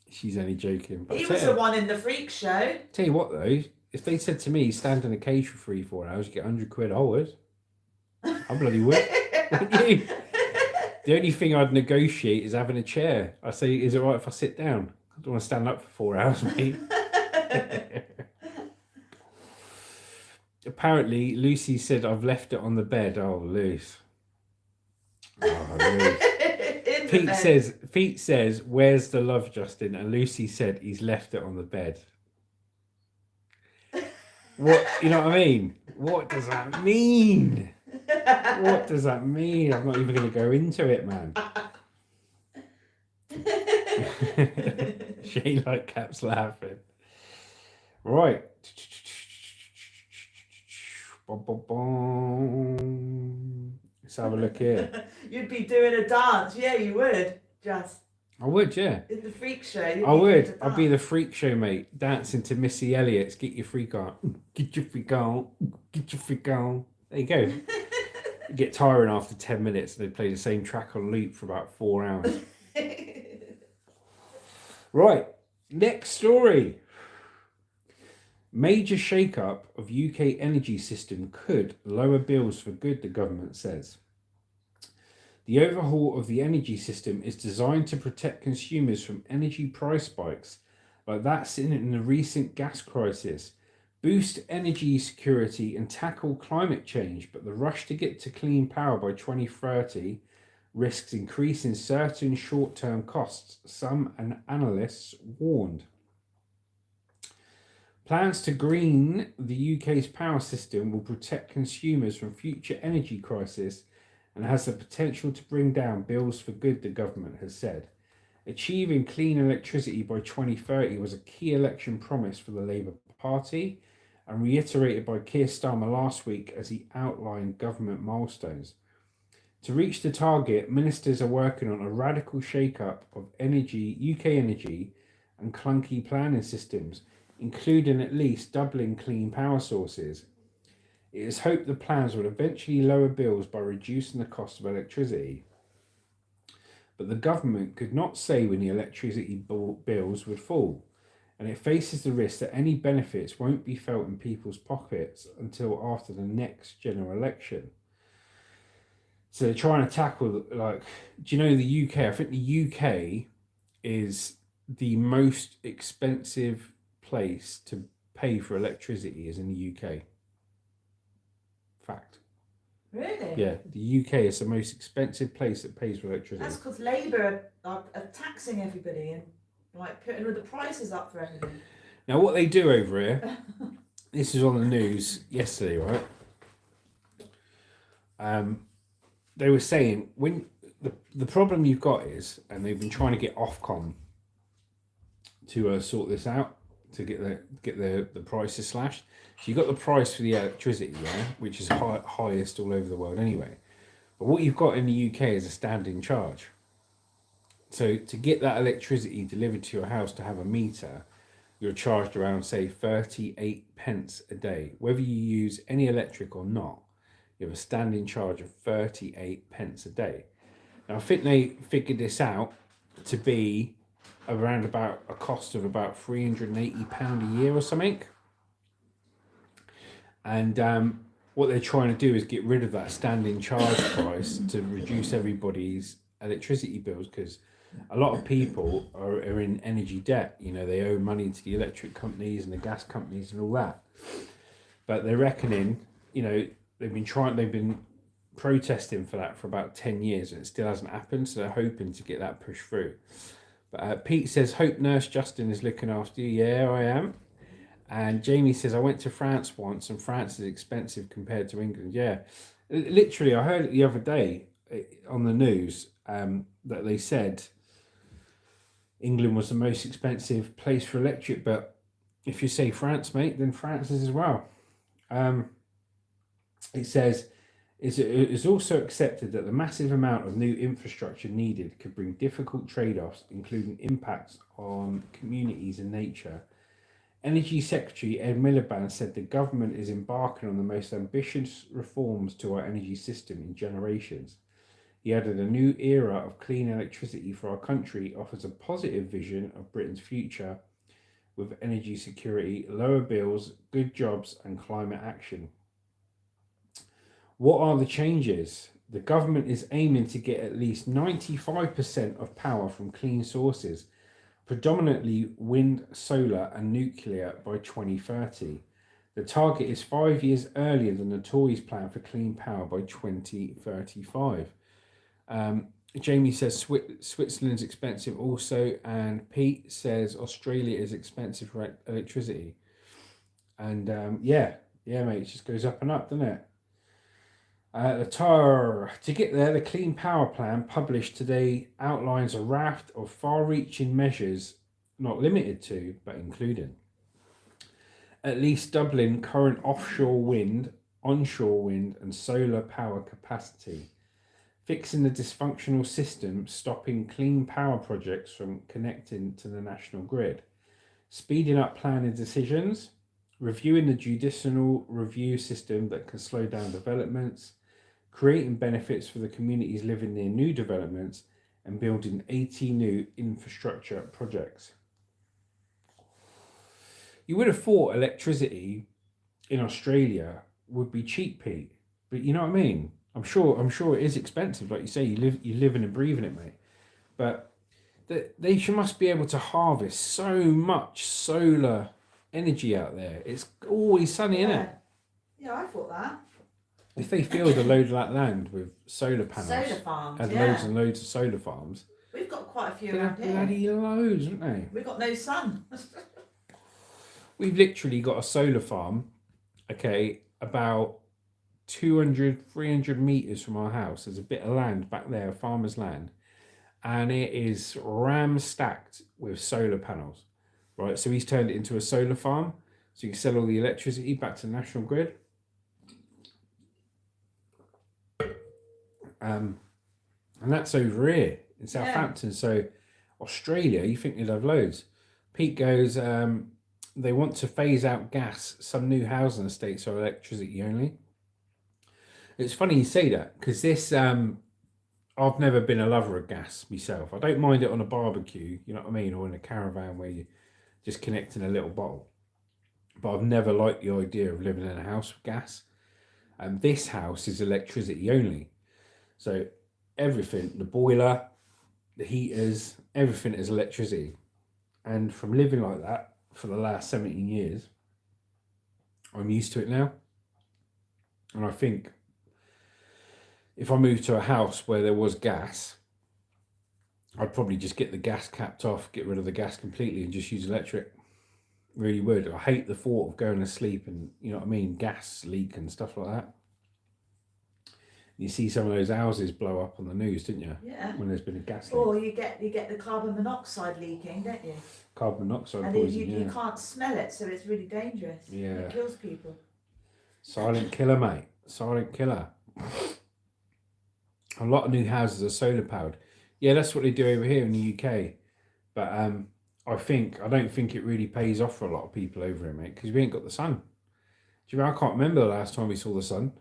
She's only joking. But He was the one in the freak show. Tell you what, though, if they said to me, stand in a cage for 3-4 hours, you get 100 quid, I would. I bloody would. Wouldn't you? The only thing I'd negotiate is having a chair. I say, is it right if I sit down? I don't want to stand up for 4 hours, mate. Apparently, Lucy said, I've left it on the bed. Oh, Luce. Oh, Luce. Pete says, where's the love, Justin? And Lucy said, he's left it on the bed. What, you know what I mean? What does that mean? What does that mean? I'm not even going to go into it, man. She like Cap's laughing. Right. Let's have a look here. You'd be doing a dance. Yeah, you would. I would, yeah. In the freak show. I would. I'd be the freak show, mate. Dancing to Missy Elliott's Get Your Freak On. Get your freak on. Get your freak on. There you go. You get tiring after 10 minutes. They play the same track on loop for about 4 hours. Right. Next story. Major shake-up of UK energy system could lower bills for good, the government says. The overhaul of the energy system is designed to protect consumers from energy price spikes like that seen in the recent gas crisis, boost energy security and tackle climate change, but the rush to get to clean power by 2030 risks increasing certain short-term costs, some analysts warned. Plans to green the UK's power system will protect consumers from future energy crisis and has the potential to bring down bills for good, the government has said. Achieving clean electricity by 2030 was a key election promise for the Labour Party and reiterated by Keir Starmer last week as he outlined government milestones. To reach the target, ministers are working on a radical shake-up of UK energy and clunky planning systems, including at least doubling clean power sources. It is hoped the plans will eventually lower bills by reducing the cost of electricity. But the government could not say when the electricity bills would fall, and it faces the risk that any benefits won't be felt in people's pockets until after the next general election. So they're trying to tackle, like, do you know the UK? I think the UK is the most expensive place to pay for electricity is in the UK. Fact. Really? Yeah, the UK is the most expensive place that pays for electricity. That's because Labour are taxing everybody and like putting all the prices up for everything. Now, what they do over here, this is on the news yesterday, right? They were saying when the problem you've got is, and they've been trying to get Ofcom to sort this out to get the prices slashed. So you got the price for the electricity, yeah, which is highest all over the world anyway. But what you've got in the UK is a standing charge. So to get that electricity delivered to your house to have a meter, you're charged around, say, 38 pence a day. Whether you use any electric or not, you have a standing charge of 38 pence a day. Now, I think they figured this out to be around about a cost of about £380 a year or something. And what they're trying to do is get rid of that standing charge price to reduce everybody's electricity bills, because a lot of people are in energy debt. You know, they owe money to the electric companies and the gas companies and all that. But they're reckoning, you know, they've been protesting for that for about 10 years and it still hasn't happened. So they're hoping to get that pushed through. But Pete says, hope Nurse Justin is looking after you. Yeah, I am. And Jamie says, I went to France once and France is expensive compared to England. Yeah, literally, I heard it the other day on the news that they said England was the most expensive place for electric. But if you say France, mate, then France is as well. It says, it's also accepted that the massive amount of new infrastructure needed could bring difficult trade-offs, including impacts on communities and nature. Energy Secretary Ed Miliband said the government is embarking on the most ambitious reforms to our energy system in generations. He added, a new era of clean electricity for our country offers a positive vision of Britain's future with energy security, lower bills, good jobs and climate action. What are the changes? The government is aiming to get at least 95% of power from clean sources, predominantly wind, solar and nuclear by 2030. The target is 5 years earlier than the Tories plan for clean power by 2035. Jamie says Switzerland's expensive also, and Pete says Australia is expensive for electricity. And yeah, mate, it just goes up and up, doesn't it? To get there, the Clean Power Plan published today outlines a raft of far-reaching measures, not limited to, but including at least doubling current offshore wind, onshore wind and solar power capacity, fixing the dysfunctional system, stopping clean power projects from connecting to the national grid, speeding up planning decisions, reviewing the judicial review system that can slow down developments, creating benefits for the communities living near new developments, and building 80 new infrastructure projects. You would have thought electricity in Australia would be cheap, Pete, but you know what I mean? I'm sure it is expensive. Like you say, you live and breathe in it, mate. But they must be able to harvest so much solar energy out there. It's always sunny, isn't it? Yeah, I thought that. If they filled a load of that land with solar panels, Solar farms, had loads and loads of solar farms. We've got quite a few They around have here. bloody loads, haven't they? We've got no sun. We've literally got a solar farm, okay, about 200, 300 meters from our house. There's a bit of land back there, farmer's land, and it is ram-stacked with solar panels, right? So he's turned it into a solar farm, so you can sell all the electricity back to the national grid. And that's over here in Southampton. So Australia, you think they'd have loads. Pete goes, they want to phase out gas. Some new housing estates are electricity only. It's funny you say that, because this, I've never been a lover of gas myself. I don't mind it on a barbecue, you know what I mean, or in a caravan where you just connect in a little bottle. But I've never liked the idea of living in a house with gas. And this house is electricity only. So everything, the boiler, the heaters, everything is electricity. And from living like that for the last 17 years, I'm used to it now. And I think if I moved to a house where there was gas, I'd probably just get the gas capped off, get rid of the gas completely and just use electric. Really would. I hate the thought of going to sleep and, you know what I mean, gas leak and stuff like that. You see some of those houses blow up on the news, didn't you? Yeah. When there's been a gas leak. Or you get the carbon monoxide leaking, don't you? Carbon monoxide And poison, you can't smell it, so it's really dangerous. Yeah. It kills people. Silent killer, mate. Silent killer. A lot of new houses are solar powered. Yeah, that's what they do over here in the UK. But I don't think it really pays off for a lot of people over here, mate, because we ain't got the sun. Do you know, I can't remember the last time we saw the sun.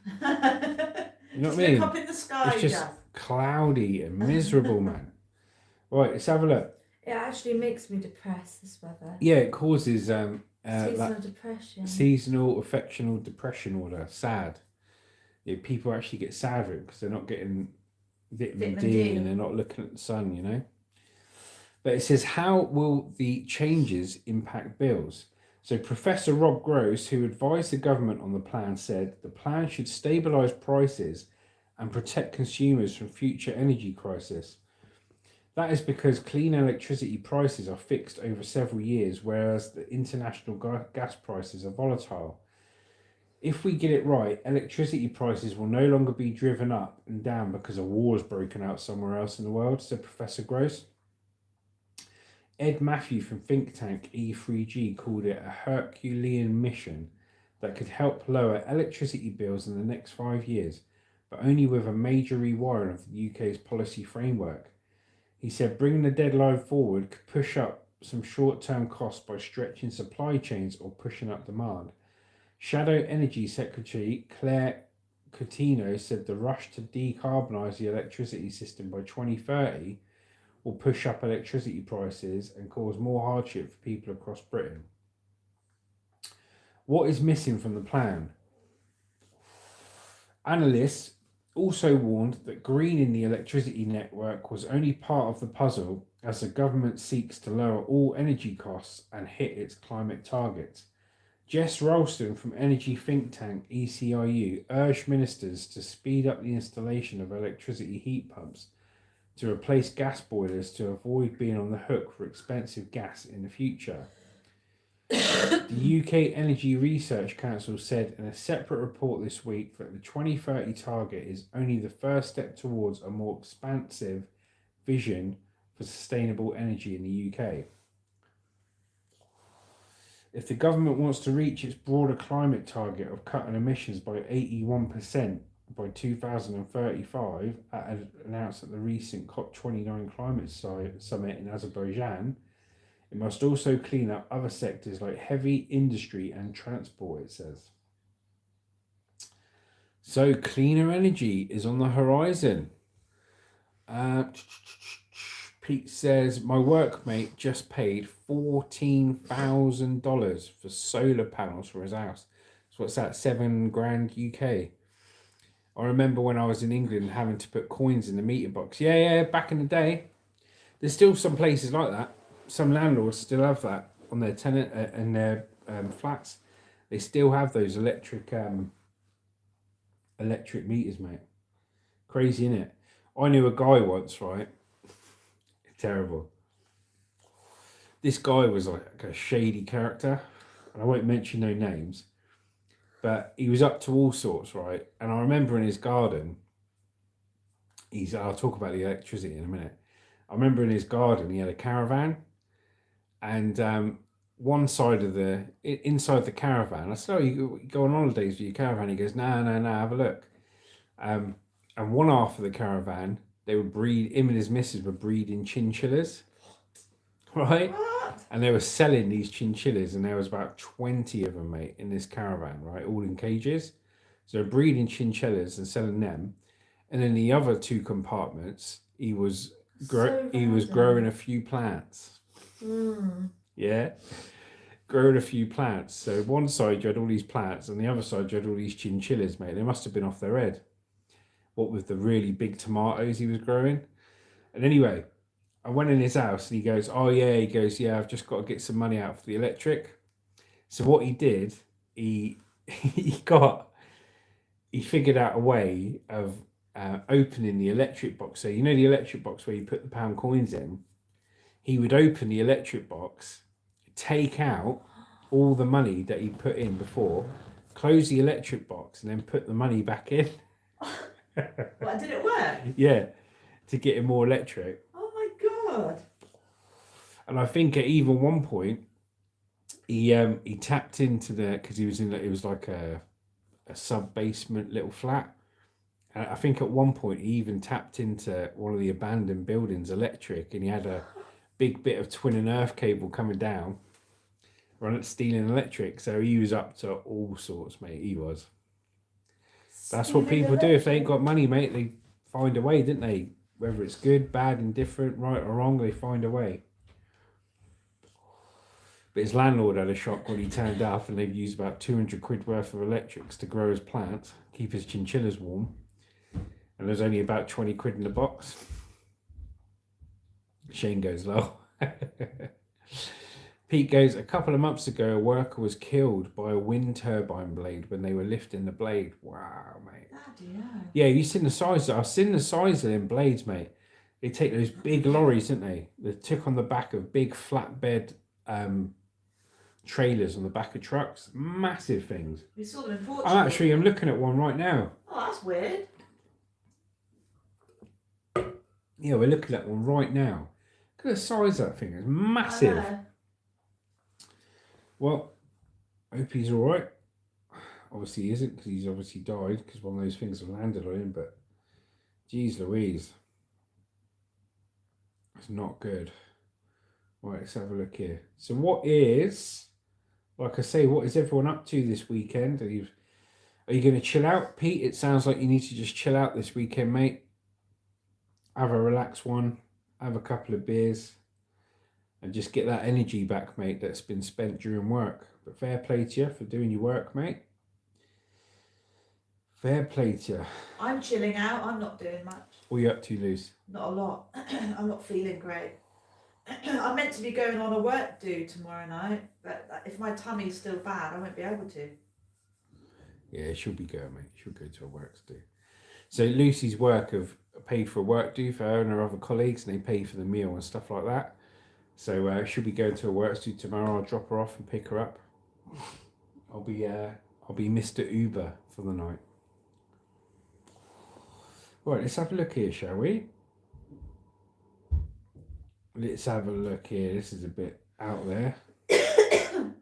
You know what I Look mean? up in the sky, It's just Jazz. cloudy and miserable, man. Right, let's have a look. It actually makes me depressed, this weather. Yeah, it causes Seasonal depression. seasonal affectional depression order. Sad. Yeah, people actually get sad with it because they're not getting vitamin D and they're not looking at the sun, you know. But it says, how will the changes impact bills? So Professor Rob Gross, who advised the government on the plan, said the plan should stabilise prices and protect consumers from future energy crisis. That is because clean electricity prices are fixed over several years, whereas the international gas prices are volatile. If we get it right, electricity prices will no longer be driven up and down because a war has broken out somewhere else in the world, said Professor Gross. Ed Matthew from think tank E3G called it a Herculean mission that could help lower electricity bills in the next 5 years, but only with a major rewiring of the UK's policy framework. He said bringing the deadline forward could push up some short-term costs by stretching supply chains or pushing up demand. Shadow Energy Secretary Claire Coutinho said the rush to decarbonise the electricity system by 2030 will push up electricity prices and cause more hardship for people across Britain. What is missing from the plan? Analysts also warned that greening the electricity network was only part of the puzzle as the government seeks to lower all energy costs and hit its climate targets. Jess Ralston from energy think tank ECIU urged ministers to speed up the installation of electricity heat pumps to replace gas boilers to avoid being on the hook for expensive gas in the future. The UK Energy Research Council said in a separate report this week that the 2030 target is only the first step towards a more expansive vision for sustainable energy in the UK. If the government wants to reach its broader climate target of cutting emissions by 81% by 2035, as announced at the recent COP29 climate summit in Azerbaijan, it must also clean up other sectors like heavy industry and transport, it says. So cleaner energy is on the horizon. Pete says, my workmate just paid $14,000 for solar panels for his house. So what's that, $7,000 UK? I remember when I was in England having to put coins in the meter box. Yeah, back in the day. There's still some places like that. Some landlords still have that on their tenant and their flats. They still have those electric meters, mate. Crazy, innit? I knew a guy once, right? Terrible. This guy was like a shady character, and I won't mention no names, but he was up to all sorts, right? And I remember in his garden, I'll talk about the electricity in a minute. I remember in his garden he had a caravan, and one side of inside the caravan, I said, oh, you go on holidays with your caravan? He goes, no, have a look. And one half of the caravan, him and his missus were breeding chinchillas, right? What? And they were selling these chinchillas, and there was about 20 of them, mate, in this caravan, right? All in cages. So they're breeding chinchillas and selling them. And then the other two compartments, he was growing a few plants. Yeah, growing a few plants. So one side you had all these plants, and the other side you had all these chinchillas, mate. They must have been off their head. What with the really big tomatoes he was growing. And anyway, I went in his house and he goes, I've just got to get some money out for the electric. So what he did, he figured out a way of opening the electric box. So you know the electric box where you put the pound coins in? He would open the electric box, take out all the money that he put in before, close the electric box, and then put the money back in. What, did it work? Yeah, to get him more electric. Oh my God. And I think at even one point, he tapped into because he was it was like a sub-basement little flat. And I think at one point he even tapped into one of the abandoned buildings electric, and he had a big bit of twin and earth cable coming down. run at stealing electric. So he was up to all sorts, mate. He was. That's what people do if they ain't got money, mate. They find a way, didn't they? Whether it's good, bad, indifferent, right or wrong, they find a way. But his landlord had a shock when he turned up and they'd used about 200 quid worth of electrics to grow his plants, keep his chinchillas warm. And there's only about 20 quid in the box. Shane goes low. Pete goes, a couple of months ago, a worker was killed by a wind turbine blade when they were lifting the blade. Wow, mate. Bloody hell. Yeah, you've seen the size. I've seen the size of them blades, mate. They take those big lorries, didn't they? They took on the back of big flatbed trailers on the back of trucks. Massive things. We saw them in Portugal. I'm looking at one right now. Oh, that's weird. Yeah, we're looking at one right now. Look at the size of that thing. It's massive. I know. Well, I hope he's all right. Obviously he isn't, because he's obviously died because one of those things have landed on him. But geez Louise, it's not good. Right, let's have a look here. So what is, like I say, what is everyone up to this weekend? Are you going to chill out, Pete? It sounds like you need to just chill out this weekend, mate. Have a relaxed one. Have a couple of beers. And just get that energy back, mate, that's been spent during work. But fair play to you for doing your work, mate. Fair play to you. I'm chilling out. I'm not doing much. What are you up to, Luce? Not a lot. I'm not feeling great. I'm meant to be going on a work do tomorrow night, but if my tummy's still bad, I won't be able to. Yeah, she'll be going, mate. She'll go to a work do. So Lucy's work have paid for a work do for her and her other colleagues, and they pay for the meal and stuff like that. So she'll be going to a work do tomorrow. I'll drop her off and pick her up. I'll be Mr. Uber for the night. Right, let's have a look here, shall we? Let's have a look here. This is a bit out there.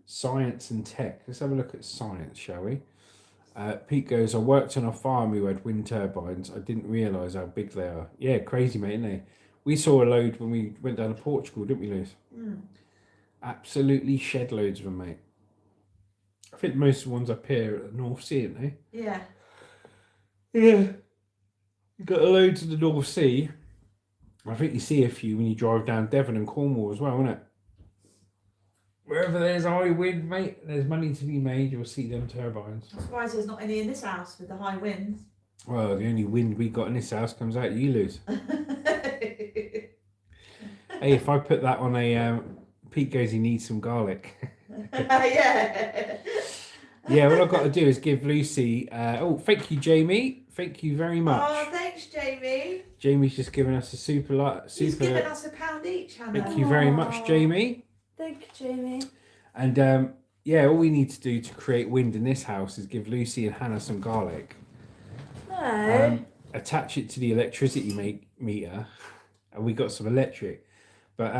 Science and tech. Let's have a look at science, shall we? Pete goes, I worked on a farm who had wind turbines. I didn't realise how big they are. Yeah, crazy, mate, isn't they? We saw a load when we went down to Portugal, didn't we, Liz? Mm. Absolutely shed loads of them, mate. I think most of the ones up here at the North Sea, aren't they? Yeah. Yeah. You got a load to the North Sea. I think you see a few when you drive down Devon and Cornwall as well, isn't it? Wherever there's high wind, mate, there's money to be made. You'll see them turbines. I'm surprised there's not any in this house with the high winds. Well, the only wind we got in this house comes out you lose. Hey, if I put that on a Pete goes, he needs some garlic. Yeah. Yeah, what I've got to do is give Lucy. Oh, thank you, Jamie. Thank you very much. Oh, thanks, Jamie. Jamie's just given us a super. He's given us £1 each, Hannah. Thank you very much, Jamie. Thank you, Jamie. And yeah, all we need to do to create wind in this house is give Lucy and Hannah some garlic. No. Attach it to the electricity meter, and we got some electric. But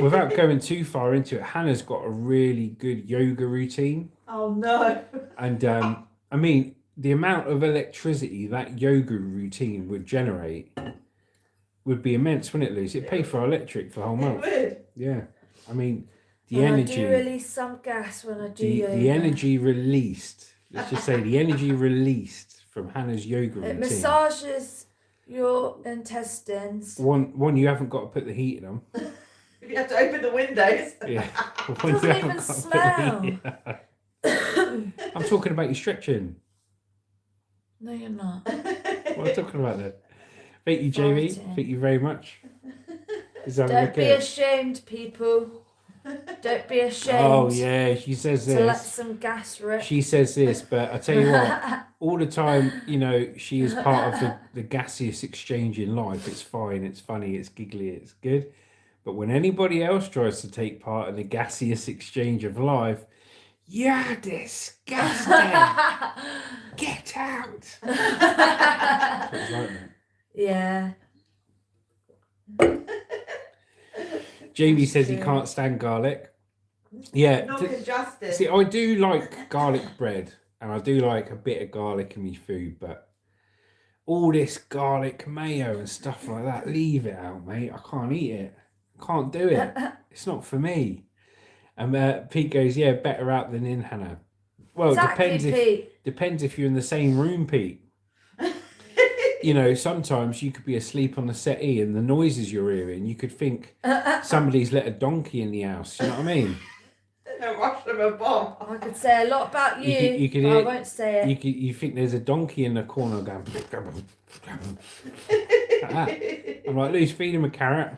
without going too far into it, Hannah's got a really good yoga routine. Oh, no. And I mean, the amount of electricity that yoga routine would generate would be immense, wouldn't it, Lucy? It'd pay for our electric for the whole month. It would. Yeah. I mean, the And energy. I do release some gas when I do yoga. The energy released. Let's just say the energy released from Hannah's yoga routine. It massages your intestines. One, you haven't got to put the heat in them. You have to open the windows. Yeah. It doesn't even smell. I'm talking about your stretching. No, you're not. What am I talking about then? Thank you, Jamie. Farting. Thank you very much. Is that Don't be okay? ashamed, people. Don't be ashamed. Oh yeah, she says To let this. some gas rip. She says this, but I tell you what, all the time, you know, she is part of the gaseous exchange in life. It's fine, it's funny, it's giggly, it's good. But when anybody else tries to take part in the gaseous exchange of life, you're disgusting. Get out. That's what it's like, mate. Yeah. Jamie says he can't stand garlic. Yeah. Not congested. See, I do like garlic bread, and I do like a bit of garlic in my food, but all this garlic mayo and stuff like that, leave it out, mate. I can't eat it. I can't do it. It's not for me. And Pete goes, yeah, better out than in, Hannah. Well, Exactly, Pete. depends if you're in the same room, Pete. Sometimes you could be asleep on the settee and the noises you're hearing, you could think somebody's let a donkey in the house. You know what I mean? Don't rush them a bomb. I could say a lot about you, You could but I hear- won't say it. You think there's a donkey in the corner going. Like that. I'm like, Luce, feed him a carrot.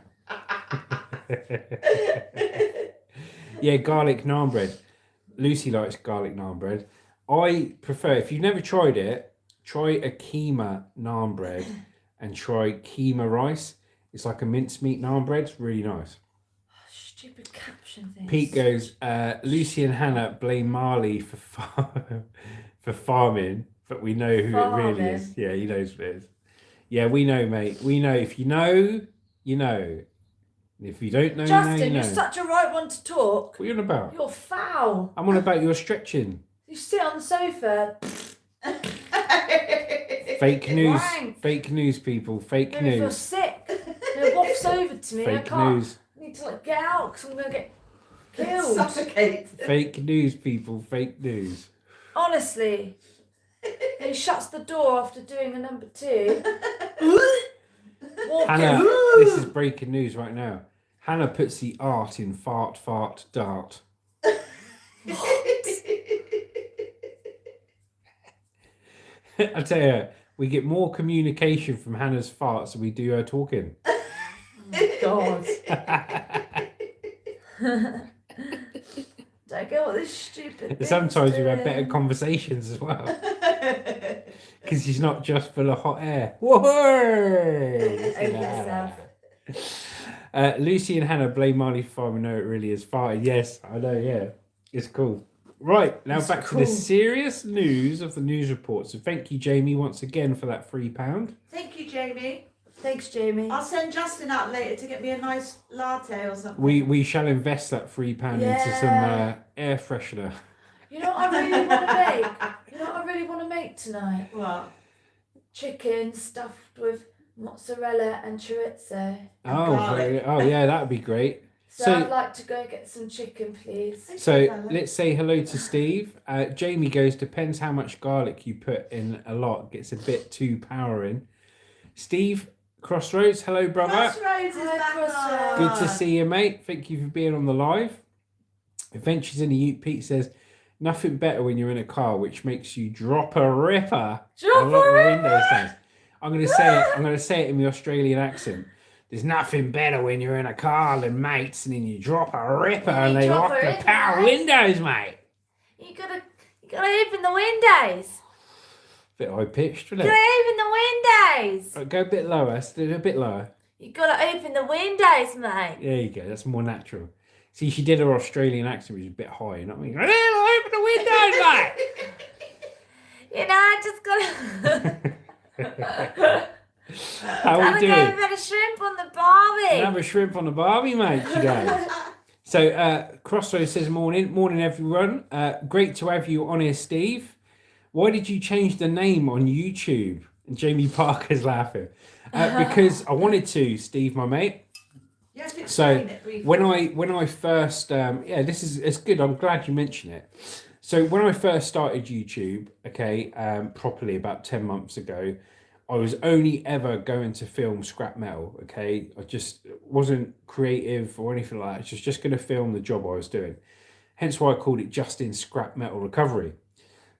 Yeah, garlic naan bread. Lucy likes garlic naan bread. I prefer, if you've never tried it, try a keema naan bread and try keema rice. It's like a mincemeat naan bread. It's really nice. Stupid caption thing. Pete goes, Lucy and Hannah blame Marley for farming, but we know who it really is. Yeah, he knows what it is. Yeah, we know, mate. We know. If you know, you know. If you don't know, Justin, you know. you're such a right one to talk. What are you on about? You're foul. I'm on about your stretching. You sit on the sofa. Fake news. Rank. Fake news, people. Fake Maybe feel news. sick. It wafts over to me. I Fake can't. news. I need to get out because I'm going to get killed. Suffocate. Fake news, people. Fake news. Honestly. He shuts the door after doing a number 2. Walking. Hannah, this is breaking news right now. Hannah puts the art in fart, fart, dart. I tell you, we get more communication from Hannah's farts than we do her talking. God. Don't get all this stupid thing. Sometimes we've had better conversations as well. Because she's not just full of hot air. Whoa! Lucy and Hannah blame Marley for farming. No, it really is farting. Yes, I know, yeah. It's cool. Right, now It's back to the serious news of the news report. So thank you, Jamie, once again for that £3. Thank you, Jamie. Thanks, Jamie. I'll send Justin out later to get me a nice latte or something. We shall invest that £3 into some air freshener. You know what I really want to make? You know what I really want to make tonight? What? Chicken stuffed with mozzarella and chorizo. Oh, yeah, that would be great. So I'd like to go get some chicken, please. So let's say hello to Steve. Jamie goes, depends how much garlic you put in a lot. Gets a bit too powering. Steve, Crossroads, hello, brother. Crossroads is Hi, back Crossroads. on. Good to see you, mate. Thank you for being on the live. Adventures in the Ute. Pete says, nothing better when you're in a car, which makes you drop a ripper. Drop I love a the ripper. window sounds. I'm going to say it. I'm going to say it in the Australian accent. There's nothing better when you're in a car than mates, and then you drop a ripper and they drop lock a the ripper, power mate. windows, mate. You gotta open the windows. Bit high pitched, You wasn't gotta it? open the windows. Go a bit lower. Do a bit lower. You gotta open the windows, mate. There you go. That's more natural. See, she did her Australian accent, which is a bit high. You know what I mean? Open the windows, mate. You know, I just gotta. How Gotta we go doing? a bit of shrimp on the barbie. Have a shrimp on the barbie, mate. She goes. So, Crossroads says, morning, everyone. Great to have you on here, Steve. Why did you change the name on YouTube? And Jamie Parker's laughing. Because I wanted to, Steve, my mate. You have to So explain it briefly. when I first it's good. I'm glad you mentioned it. So when I first started YouTube, properly about 10 months ago, I was only ever going to film scrap metal. Okay, I just wasn't creative or anything like that. Just going to film the job I was doing. Hence why I called it Justin Scrap Metal Recovery.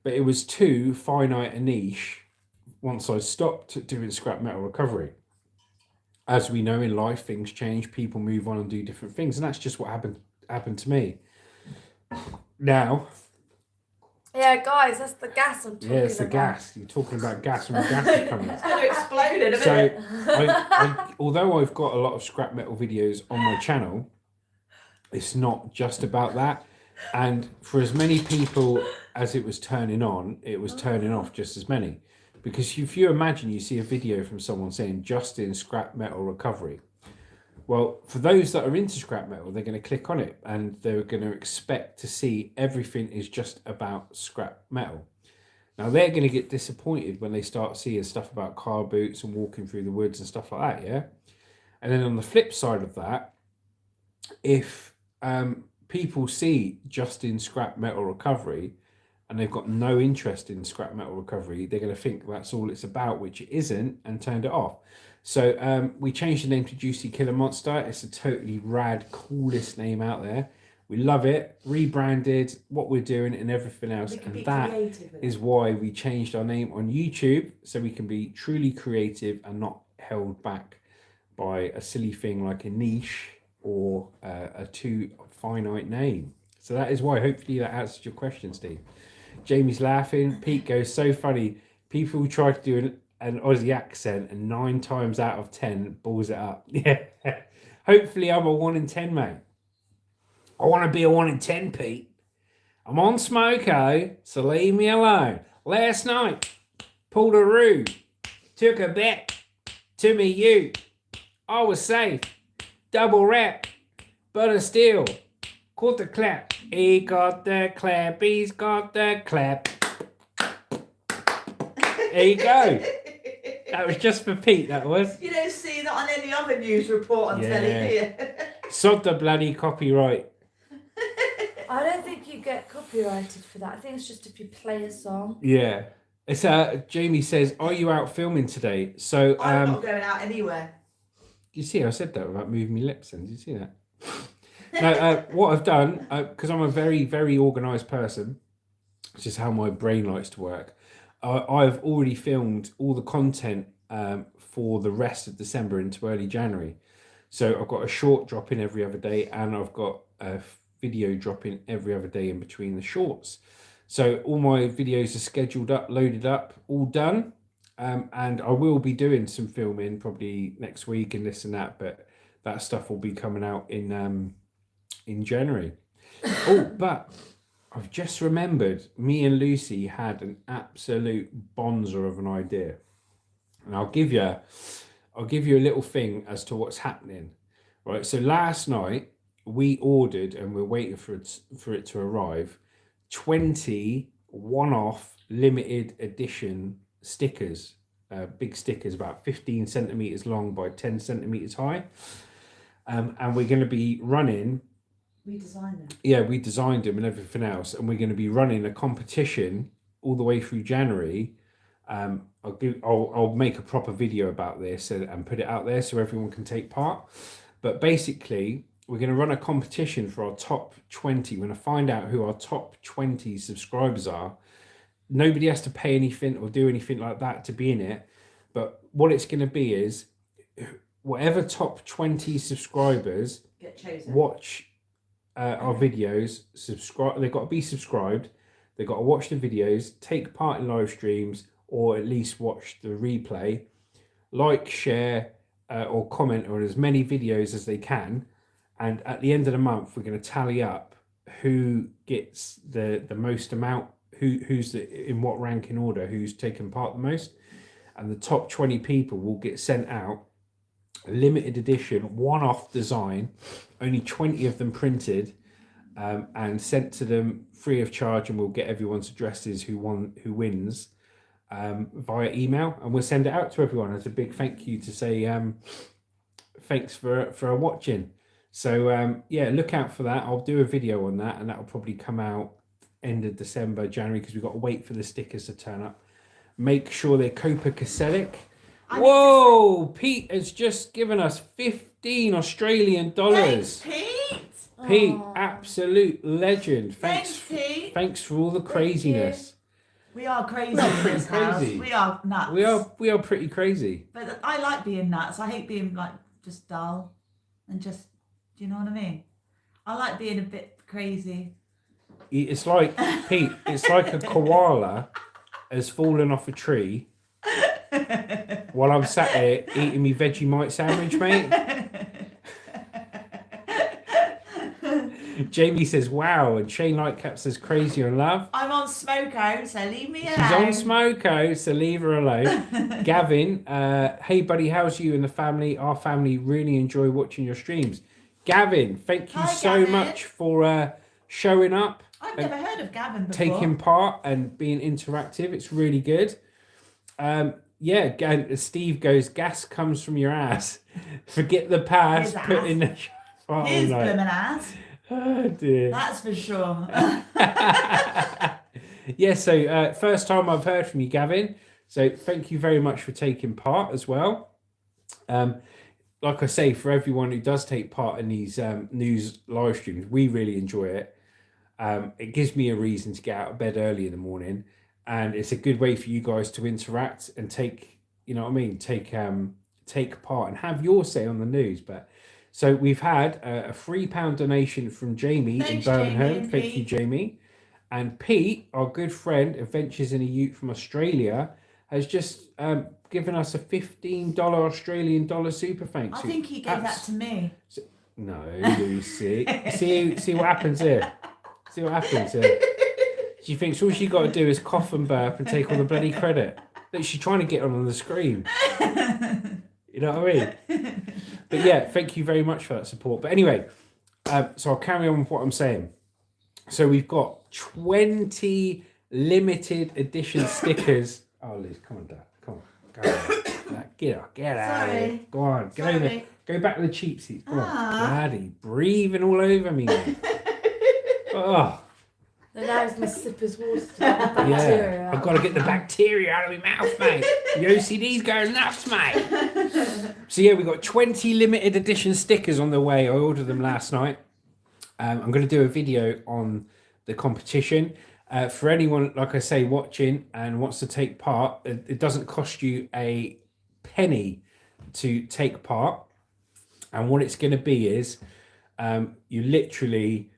But it was too finite a niche once I stopped doing scrap metal recovery. As we know in life, things change, people move on and do different things, and that's just what happened to me. Now, Yeah, guys, that's the gas I'm talking about. yeah, it's the gas. You're talking about gas when the gas is coming. It's going to explode in a So, minute. although I've got a lot of scrap metal videos on my channel, it's not just about that. And for as many people as it was turning on, it was turning off just as many. Because if you imagine you see a video from someone saying Justin Scrap Metal Recovery, well, for those that are into scrap metal, they're going to click on it and they're going to expect to see everything is just about scrap metal. Now, they're going to get disappointed when they start seeing stuff about car boots and walking through the woods and stuff like that, yeah? And then on the flip side of that, if people see just in scrap metal recovery and they've got no interest in scrap metal recovery, they're going to think that's all it's about, which it isn't, and turned it off. So we changed the name to Juicy Killer Monster. It's a totally rad, coolest name out there. We love it. Rebranded, what we're doing and everything else. And that is why we changed our name on YouTube, so we can be truly creative and not held back by a silly thing like a niche or a too finite name. So that is why. Hopefully that answers your question, Steve. Jamie's laughing. Pete goes, so funny. People try to do an Aussie accent and 9 times out of 10 balls it up. Yeah. Hopefully I'm a 1 in 10, mate. I want to be a 1 in 10, Pete. I'm on smoko, so leave me alone. Last night, pulled a roo, took a bet to me you. I was safe, double wrap, but still, caught the clap. He got the clap, he's got the clap. There you go. That was just for Pete, that was. You don't see that on any other news report on telly, do you? Sod the bloody copyright. I don't think you get copyrighted for that. I think it's just if you play a song. Yeah. It's Jamie says, are you out filming today? So I'm not going out anywhere. You see, I said that without moving my lips in. Did you see that? Now, what I've done, because I'm a very, very organised person, which is how my brain likes to work, I've already filmed all the content for the rest of December into early January. So I've got a short dropping every other day, and I've got a video dropping every other day in between the shorts. So all my videos are scheduled up, loaded up, all done. And I will be doing some filming probably next week and this and that, but that stuff will be coming out in January. Oh, but I've just remembered me and Lucy had an absolute bonzer of an idea. And I'll give you a little thing as to what's happening. Right, so last night we ordered, and we're waiting for it to arrive, 20 one-off limited edition stickers, big stickers about 15 centimeters long by 10 centimeters high, and we're going to be running. We designed them. Yeah, we designed them and everything else, and we're going to be running a competition all the way through January. I'll make a proper video about this and put it out there so everyone can take part. But basically, we're going to run a competition for our top 20. We're going to find out who our top 20 subscribers are. Nobody has to pay anything or do anything like that to be in it. But what it's going to be is whatever top 20 subscribers get chosen. Watch our videos, subscribe. They've got to be subscribed. They've got to watch the videos, take part in live streams, or at least watch the replay, like, share, or comment on as many videos as they can. And at the end of the month, we're going to tally up who gets the most amount, who's in what ranking order, who's taken part the most. And the top 20 people will get sent out a limited edition, one-off design, only 20 of them printed, and sent to them free of charge. And we'll get everyone's addresses who wins via email, and we'll send it out to everyone as a big thank you to say thanks for watching. So yeah, look out for that. I'll do a video on that, and that will probably come out end of December, January, because we've got to wait for the stickers to turn up. Make sure they're copacetic. Whoa, Pete has just given us 15 Australian dollars. Thanks, Pete. Pete, absolute legend. Thanks, Pete. Thanks for all the craziness. We are crazy We are in pretty this house. crazy. We are nuts. We are pretty crazy. But I like being nuts. I hate being like just dull and just, do you know what I mean? I like being a bit crazy. It's like, Pete, it's like a koala has fallen off a tree while I'm sat here eating me Vegemite sandwich, mate. Jamie says, wow, and Shane Lightcap says, crazy on love. I'm on smoko, so leave me alone. She's on smoko, so leave her alone. Gavin, hey buddy, how's you and the family? Our family really enjoy watching your streams. Gavin, thank you so much for showing up. I've never heard of Gavin before. Taking part and being interactive. It's really good. Yeah, Steve goes, gas comes from your ass. Forget the past. His Put ass. in the His blooming ass. Oh dear. That's for sure. Yeah, so first time I've heard from you, Gavin. So thank you very much for taking part as well. Like I say, for everyone who does take part in these news live streams, we really enjoy it. It gives me a reason to get out of bed early in the morning, and it's a good way for you guys to interact and take, you know what I mean, take part and have your say on the news. But so we've had a £3 donation from Jamie in Thanks, Birmingham. Jamie and Thank you, Pete. Jamie. And Pete, our good friend, Adventures in a Ute from Australia, has just given us a $15 Australian dollar super thanks. I think he gave that to me. No, Lucy. see what happens here. See what happens here. She thinks all she got to do is cough and burp and take all the bloody credit. Look, she's trying to get on the screen. You know what I mean? But yeah, thank you very much for that support. But anyway, so I'll carry on with what I'm saying. So we've got 20 limited edition stickers. Oh, Liz, come on, Dad. Come on. Go on. Get out of here. Sorry. Go on. Get over there. Sorry. Go back to the cheap seats. Come on. Daddy, breathing all over me. Oh. And now he's going to sip his water to get the bacteria Yeah, out. I've got to get the bacteria out of my mouth, mate. The OCD's going nuts, mate. So yeah, we've got 20 limited edition stickers on the way. I ordered them last night. I'm going to do a video on the competition. For anyone, like I say, watching and wants to take part, it doesn't cost you a penny to take part. And what it's going to be is you literally...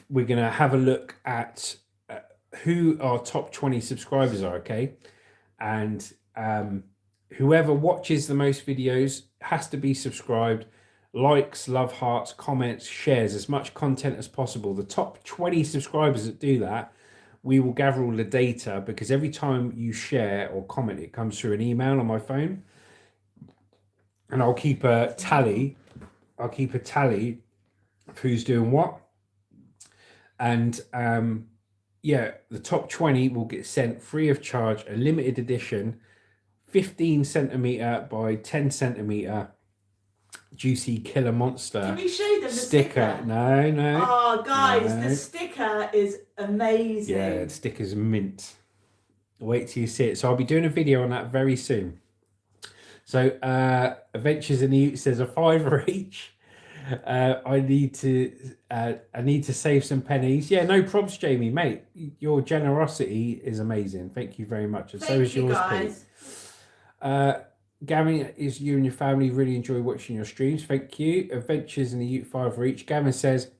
we're going to have a look at who our top 20 subscribers are, okay? And whoever watches the most videos has to be subscribed, likes, love hearts, comments, shares as much content as possible. The top 20 subscribers that do that, we will gather all the data, because every time you share or comment, it comes through an email on my phone. And I'll keep a tally. I'll keep a tally of who's doing what. And yeah, the top 20 will get sent free of charge a limited edition 15 centimeter by 10 centimeter juicy killer monster. Can we show them the sticker? No. Oh, guys, No. the sticker is amazing. Yeah, the sticker's mint. Wait till you see it. So I'll be doing a video on that very soon. So Adventures in the Ute says a £5 each. I need to save some pennies. Yeah, no probs, Jamie, mate. Your generosity is amazing. Thank you very much, and so is yours, Pete. Gavin, is you and your family really enjoy watching your streams? Thank you. Adventures in the Ute £5 each. Gavin says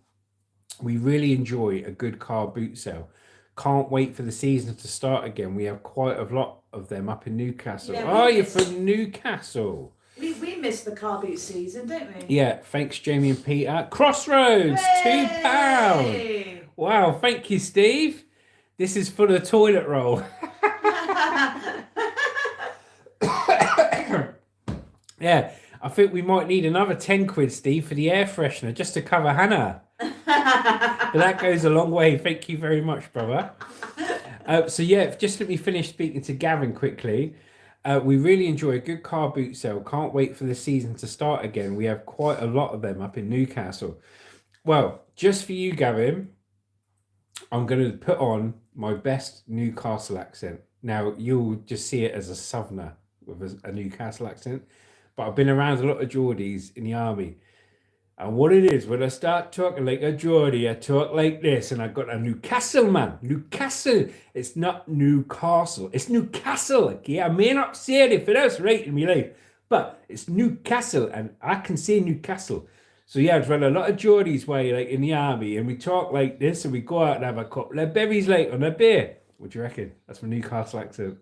we really enjoy a good car boot sale. Can't wait for the season to start again. We have quite a lot of them up in Newcastle. Yeah, You're from Newcastle. We miss the car boot season, don't we? Yeah, thanks, Jamie and Peter. Crossroads, £2. Wow, thank you, Steve. This is for the toilet roll. Yeah, I think we might need another 10 quid, Steve, for the air freshener, just to cover Hannah. But that goes a long way. Thank you very much, brother. So yeah, just let me finish speaking to Gavin quickly. We really enjoy a good car boot sale. Can't wait for the season to start again. We have quite a lot of them up in Newcastle. Well, just for you, Gavin, I'm going to put on my best Newcastle accent. Now, you'll just see it as a southerner with a Newcastle accent. But I've been around a lot of Geordies in the army. And what it is, when I start talking like a Geordie, I talk like this. And I got a Newcastle, man. Newcastle. It's not Newcastle. It's Newcastle. Okay? I may not say it if it is right in my life. But it's Newcastle. And I can say Newcastle. So yeah, I've read a lot of Geordies way, like in the army. And we talk like this. And we go out and have a couple of berries like on a beer. What do you reckon? That's my Newcastle accent.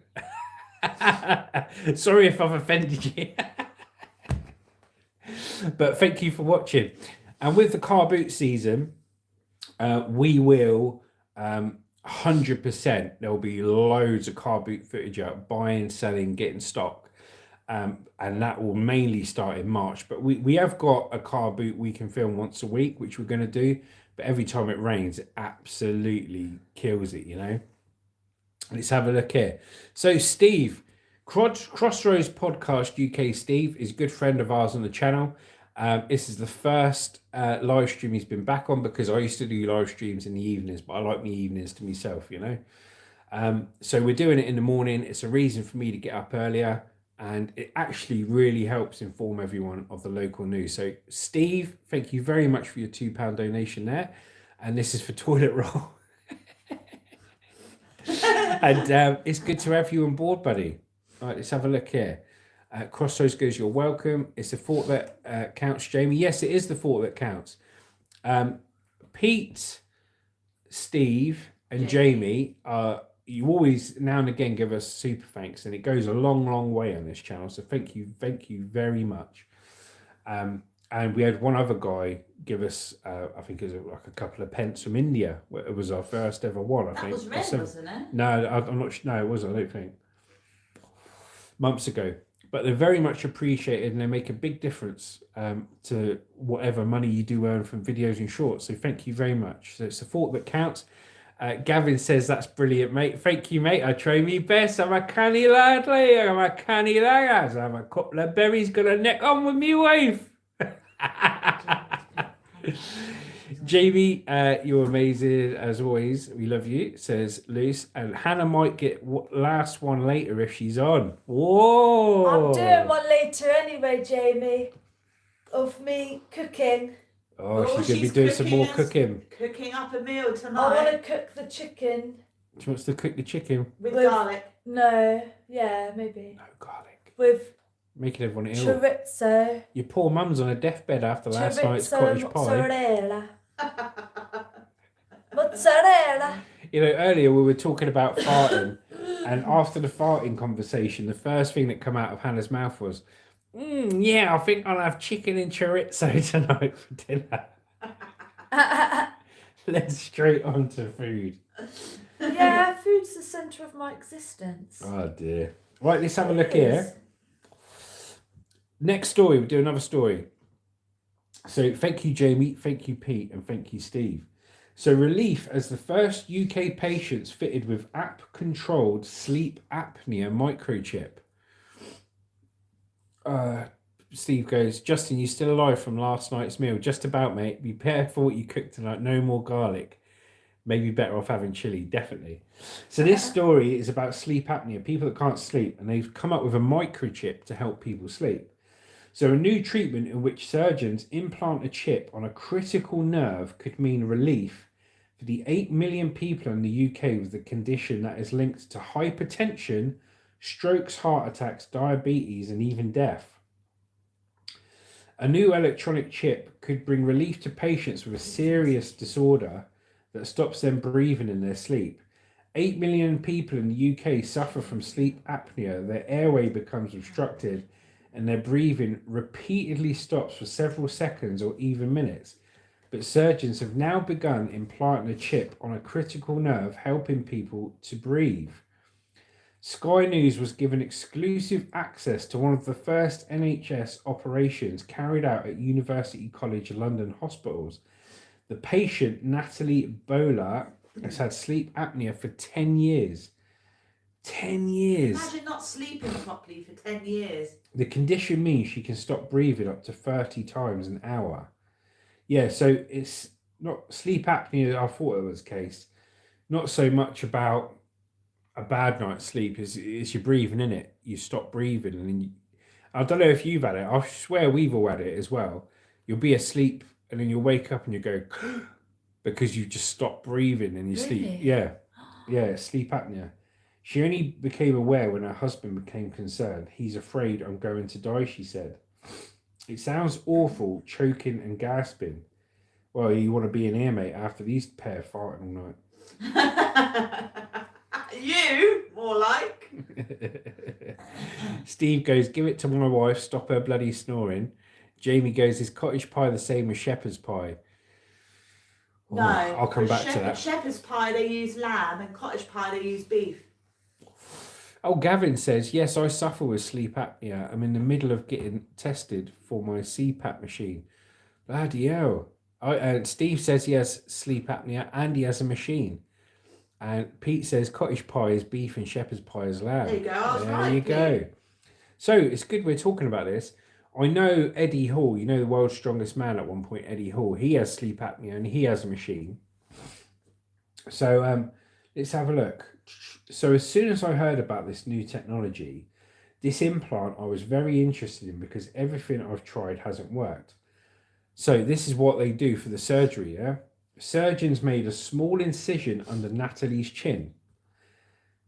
Sorry if I've offended you. But thank you for watching. And with the car boot season, we will 100%, there'll be loads of car boot footage out, buying, selling, getting stock. And that will mainly start in March. But we have got a car boot we can film once a week, which we're going to do. But every time it rains, it absolutely kills it, you know. Let's have a look here. So Steve, Crossroads Podcast UK, Steve, is a good friend of ours on the channel. This is the first live stream he's been back on, because I used to do live streams in the evenings, but I like my evenings to myself, you know. So we're doing it in the morning. It's a reason for me to get up earlier, and it actually really helps inform everyone of the local news. So Steve, thank you very much for your £2 donation there, and this is for toilet roll. And it's good to have you on board, buddy. All right, let's have a look here. Crossroads goes, you're welcome. It's the thought that counts, Jamie. Yes, it is the thought that counts. Pete, Steve, and Jamie, you always now and again give us super thanks, and it goes a long, long way on this channel. So thank you very much. And we had one other guy give us, I think it was like a couple of pence from India. It was our first ever one, I think. That was red, wasn't it? No, I'm not sure. No, it wasn't, I don't think. Months ago. But they're very much appreciated, and they make a big difference to whatever money you do earn from videos and shorts. So thank you very much. So it's the thought that counts. Gavin says, that's brilliant, mate. Thank you, mate. I try me best. I'm a canny lad, I'm a canny lad. I'm a couple of berries gonna neck on with me wife. Jamie, you're amazing as always. We love you, says Luce. And Hannah might get last one later if she's on. Whoa! I'm doing one later anyway, Jamie, of me cooking. Oh, she's going to be doing some more cooking. Cooking up a meal I tonight. want to cook the chicken. She wants to cook the chicken. With garlic. No, yeah, maybe. No garlic. With making everyone ill. chorizo. Your poor mum's on a deathbed after last night's cottage pie. Mozzarella. Mozzarella. You know, earlier we were talking about farting, and after the farting conversation, the first thing that came out of Hannah's mouth was, yeah, I think I'll have chicken and chorizo tonight for dinner. Let's straight on to food. Yeah, food's the centre of my existence. Oh dear. Right, let's have a look here. Next story, we'll do another story. So thank you, Jamie, thank you, Pete, and thank you, Steve. So relief as the first UK patients fitted with app-controlled sleep apnea microchip. Steve goes, Justin, you still alive from last night's meal? Just about, mate. Be prepared for what you cooked tonight. No more garlic. Maybe better off having chili, definitely. So this story is about sleep apnea, people that can't sleep, and they've come up with a microchip to help people sleep. So a new treatment in which surgeons implant a chip on a critical nerve could mean relief for the 8 million people in the UK with the condition that is linked to hypertension, strokes, heart attacks, diabetes, and even death. A new electronic chip could bring relief to patients with a serious disorder that stops them breathing in their sleep. 8 million people in the UK suffer from sleep apnea. Their airway becomes obstructed and their breathing repeatedly stops for several seconds or even minutes. But surgeons have now begun implanting a chip on a critical nerve, helping people to breathe. Sky News was given exclusive access to one of the first NHS operations carried out at University College London hospitals. The patient, Natalie Bowler, has had sleep apnea for 10 years. 10 years. Imagine not sleeping properly for 10 years. The condition means she can stop breathing up to 30 times an hour. Yeah, so it's not sleep apnea, I thought it was the case. Not so much about a bad night's sleep, is you're breathing in it. You stop breathing, and then I don't know if you've had it. I swear we've all had it as well. You'll be asleep, and then you'll wake up and you go because you just stop breathing in your sleep. Yeah, sleep apnea. She only became aware when her husband became concerned. He's afraid I'm going to die, she said. It sounds awful, choking and gasping. Well, you want to be in here, mate, after these pair farting all night. You, more like. Steve goes, give it to my wife, stop her bloody snoring. Jamie goes, is cottage pie the same as shepherd's pie? Oh, No, I'll come back to that. Shepherd's pie, they use lamb, and cottage pie, they use beef. Oh, Gavin says, yes, I suffer with sleep apnea. I'm in the middle of getting tested for my CPAP machine. Bloody hell. Steve says he has sleep apnea and he has a machine. And Pete says cottage pie is beef and shepherd's pie is lamb. There you go. I was right, There you go. So it's good we're talking about this. I know Eddie Hall, you know, the world's strongest man at one point, Eddie Hall, he has sleep apnea and he has a machine. So let's have a look. So as soon as I heard about this new technology, this implant I was very interested in because everything I've tried hasn't worked. So this is what they do for the surgery, yeah? Surgeons made a small incision under Natalie's chin,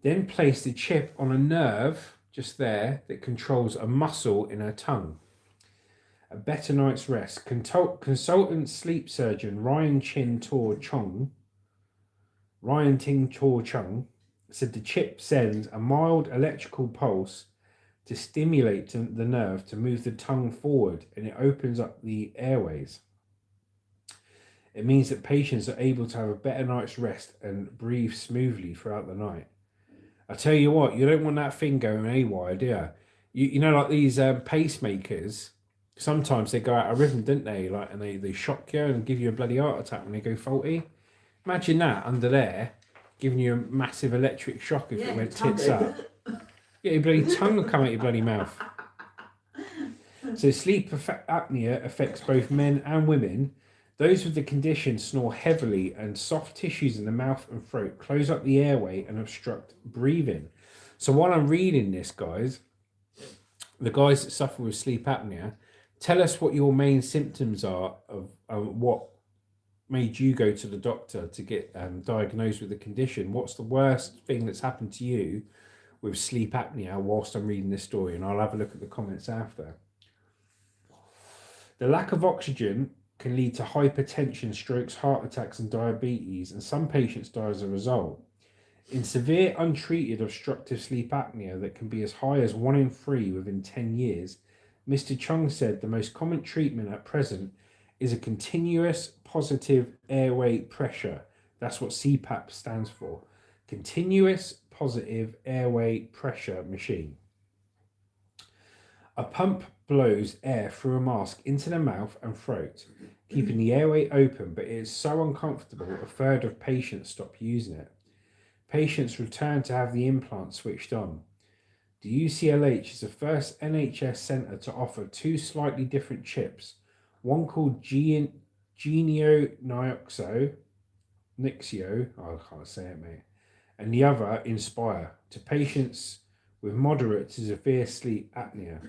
then placed a chip on a nerve just there that controls a muscle in her tongue. A better night's rest. Consultant sleep surgeon Ryan Ting Tor Chung said the chip sends a mild electrical pulse to stimulate the nerve to move the tongue forward, and it opens up the airways. It means that patients are able to have a better night's rest and breathe smoothly throughout the night. I tell you what, you don't want that thing going haywire, do you? You know, like these pacemakers, sometimes they go out of rhythm, don't they? Like, and they shock you and give you a bloody heart attack when they go faulty. Imagine that under there, giving you a massive electric shock if it went tits up. Yeah, your bloody tongue will come out your bloody mouth. So sleep apnea affects both men and women. Those with the condition snore heavily, and soft tissues in the mouth and throat close up the airway and obstruct breathing. So while I'm reading this, guys, the guys that suffer with sleep apnea, tell us what your main symptoms are of what made you go to the doctor to get diagnosed with the condition. What's the worst thing that's happened to you with sleep apnea whilst I'm reading this story? And I'll have a look at the comments after. The lack of oxygen can lead to hypertension, strokes, heart attacks, and diabetes, and some patients die as a result. In severe untreated obstructive sleep apnea that can be as high as 1 in 3 within 10 years, Mr. Chung said the most common treatment at present is a continuous positive airway pressure. That's what CPAP stands for. Continuous positive airway pressure machine. A pump blows air through a mask into the mouth and throat, keeping the airway open, but it is so uncomfortable a third of patients stop using it. Patients return to have the implant switched on. The UCLH is the first NHS centre to offer 2 slightly different chips, one called Nixio, I can't say it, mate, and the other Inspire, to patients with moderate to severe sleep apnea.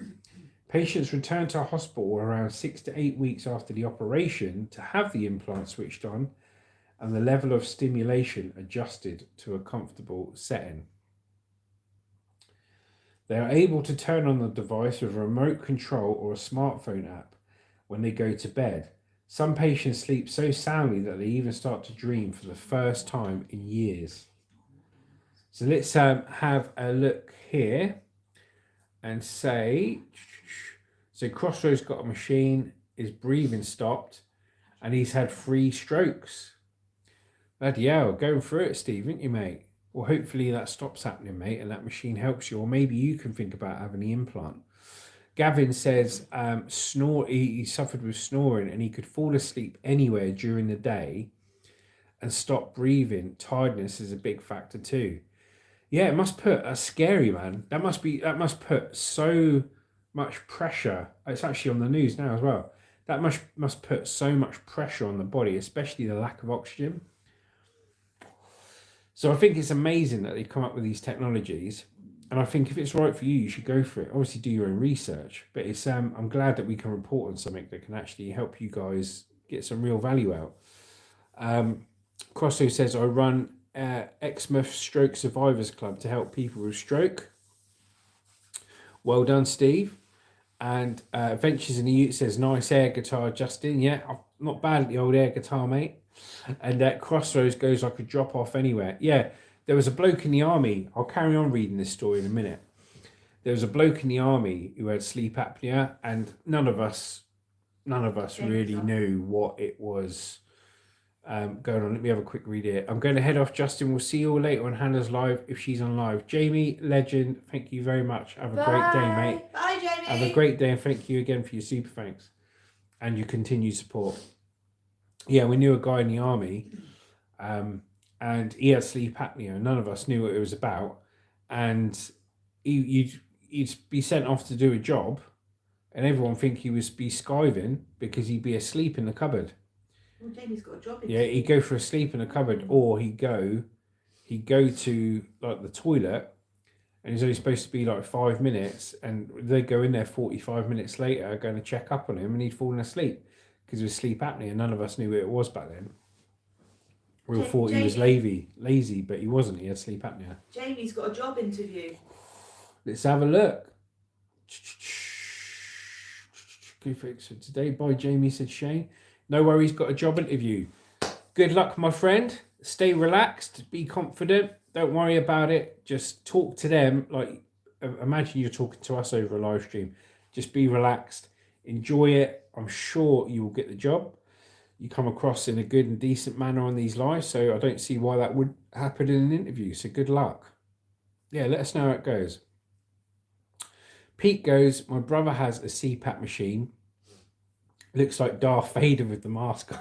Patients return to hospital around 6 to 8 weeks after the operation to have the implant switched on and the level of stimulation adjusted to a comfortable setting. They are able to turn on the device with a remote control or a smartphone app when they go to bed. Some patients sleep so soundly that they even start to dream for the first time in years. So let's have a look here and say, so Crossroads got a machine, his breathing stopped, and he's had 3 strokes. Bloody hell, going through it, Steve, ain't you, mate? Well, hopefully that stops happening, mate, and that machine helps you, or maybe you can think about having the implant. Gavin says he suffered with snoring and he could fall asleep anywhere during the day and stop breathing. Tiredness is a big factor too. Yeah, it must put, that's scary, man. That must put so much pressure. It's actually on the news now as well. That must put so much pressure on the body, especially the lack of oxygen. So I think it's amazing that they come up with these technologies. And I think if it's right for you, you should go for it. Obviously, do your own research. But it's I'm glad that we can report on something that can actually help you guys get some real value out. Crosso says, I run Exmouth Stroke Survivors Club to help people with stroke. Well done, Steve. And Ventures in the Ute says, nice air guitar, Justin. Yeah, not bad at the old air guitar, mate. And Crossroads goes, I could drop off anywhere. Yeah. There was a bloke in the army. I'll carry on reading this story in a minute. There was a bloke in the army who had sleep apnea, and none of us really knew what it was going on. Let me have a quick read here. I'm going to head off, Justin. We'll see you all later on Hannah's live if she's on live. Jamie, legend, thank you very much. Have a great day, mate. Bye, Jamie. Have a great day, and thank you again for your super thanks and your continued support. Yeah, we knew a guy in the army. And he had sleep apnea. None of us knew what it was about. And you'd be sent off to do a job, and everyone think he was be skiving because he'd be asleep in the cupboard. Well, Jamie's got a job. Yeah, he'd go for a sleep in the cupboard, or he'd go to like the toilet, and he's only supposed to be like 5 minutes, and they'd go in there 45 minutes later, going to check up on him, and he'd fallen asleep because it was sleep apnea. None of us knew what it was back then. We all thought he was lazy, but he wasn't. He had sleep apnea. Jamie's got a job interview. Let's have a look. Good fix for today by Jamie, said Shane. No worries, got a job interview. Good luck, my friend. Stay relaxed, be confident. Don't worry about it. Just talk to them like imagine you're talking to us over a live stream. Just be relaxed. Enjoy it. I'm sure you will get the job. You come across in a good and decent manner on these lives, so I don't see why that would happen in an interview. So good luck. Yeah, let us know how it goes. Pete goes, my brother has a CPAP machine. Looks like Darth Vader with the mask on.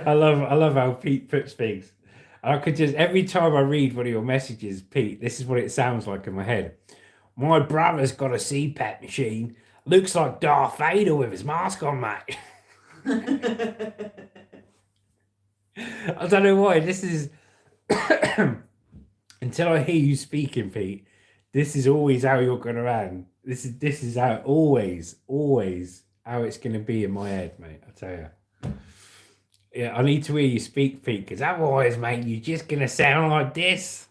I love how Pete puts things. I could just, every time I read one of your messages, Pete, this is what it sounds like in my head. My brother's got a CPAP machine. Looks like Darth Vader with his mask on, mate. I don't know why. This is until I hear you speaking, Pete. This is always how you're going to end. This is how always how it's going to be in my head, mate. I tell you. Yeah, I need to hear you speak, Pete, because otherwise, mate, you're just going to sound like this.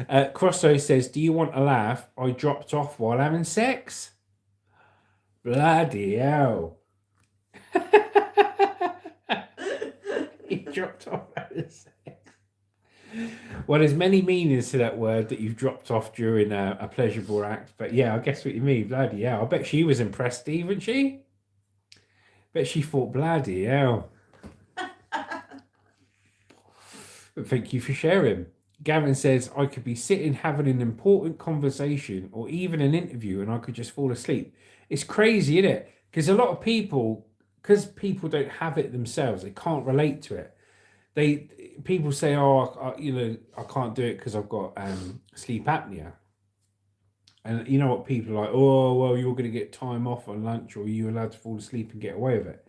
Crosso says, do you want a laugh? I dropped off while having sex. Bloody hell. He dropped off having sex. Well, there's many meanings to that word that you've dropped off during a pleasurable act. But yeah, I guess what you mean. Bloody hell. I bet she was impressed, Steve, wasn't she? Bet she thought, bloody hell. But thank you for sharing. Gavin says, I could be sitting having an important conversation or even an interview and I could just fall asleep. It's crazy, isn't it? Because a lot of people, because people don't have it themselves, they can't relate to it. People say, oh, I can't do it because I've got sleep apnea. And you know what people are like, oh, well, you're going to get time off on lunch or you're allowed to fall asleep and get away with it.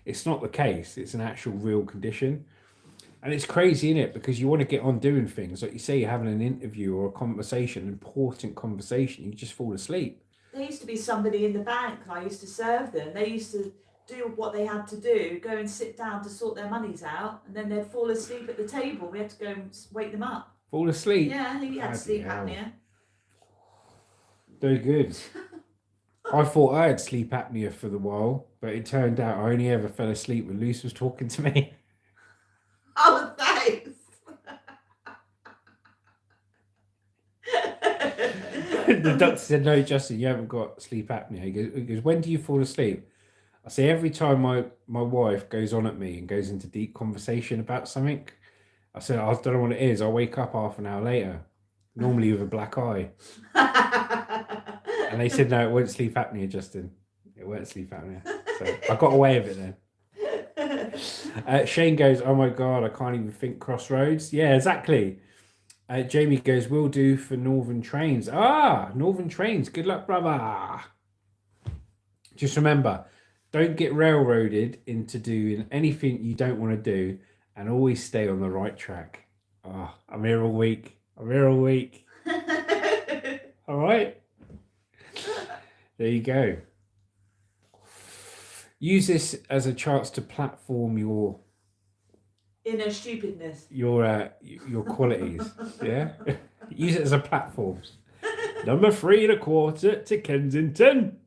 It's not the case. It's an actual real condition. And it's crazy, isn't it? Because you want to get on doing things. Like you say, you're having an interview or a conversation, an important conversation, you just fall asleep. There used to be somebody in the bank, and I used to serve them. They used to do what they had to do, go and sit down to sort their monies out, and then they'd fall asleep at the table. We had to go and wake them up. Fall asleep? Yeah, he had sleep apnea. Very good. I thought I had sleep apnea for the while, but it turned out I only ever fell asleep when Luce was talking to me. Oh, thanks. The doctor said, no, Justin, you haven't got sleep apnea. He goes, when do you fall asleep? I say, every time my wife goes on at me and goes into deep conversation about something, I said, I don't know what it is. I'll wake up half an hour later, normally with a black eye. And they said, no, it weren't sleep apnea, Justin. It weren't sleep apnea. So I got away with it then. Shane goes, oh my God, I can't even think Crossroads. Yeah, exactly. Jamie goes, will do for Northern Trains. Northern Trains. Good luck, brother. Just remember, don't get railroaded into doing anything you don't want to do and always stay on the right track. I'm here all week. All right. There you go. Use this as a chance to platform your inner stupidness. Your qualities. Yeah. Use it as a platform. Number 3 1/4 to Kensington.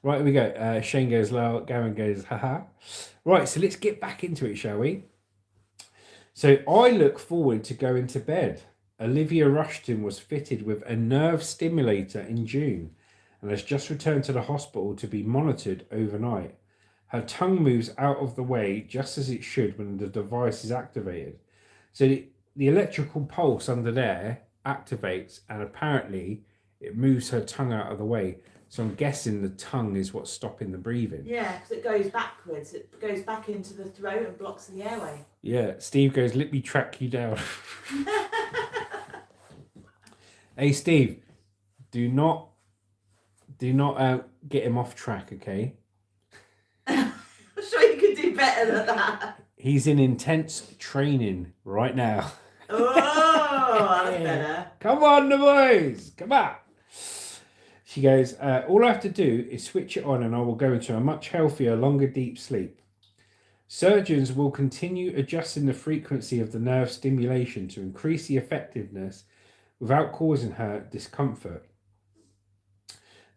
Right, here we go. Shane goes low. Gavin goes, haha. Right, so let's get back into it, shall we? So I look forward to going to bed. Olivia Rushton was fitted with a nerve stimulator in June and has just returned to the hospital to be monitored overnight. Her tongue moves out of the way just as it should when the device is activated. So the electrical pulse under there activates and apparently it moves her tongue out of the way. So I'm guessing the tongue is what's stopping the breathing. Yeah, because it goes backwards. It goes back into the throat and blocks the airway. Yeah, Steve goes, let me track you down. Hey, Steve, do not get him off track, okay? I'm sure you could do better than that. He's in intense training right now. Oh, that's better. Come on, the boys. Come on. She goes, all I have to do is switch it on and I will go into a much healthier, longer deep sleep. Surgeons will continue adjusting the frequency of the nerve stimulation to increase the effectiveness without causing her discomfort.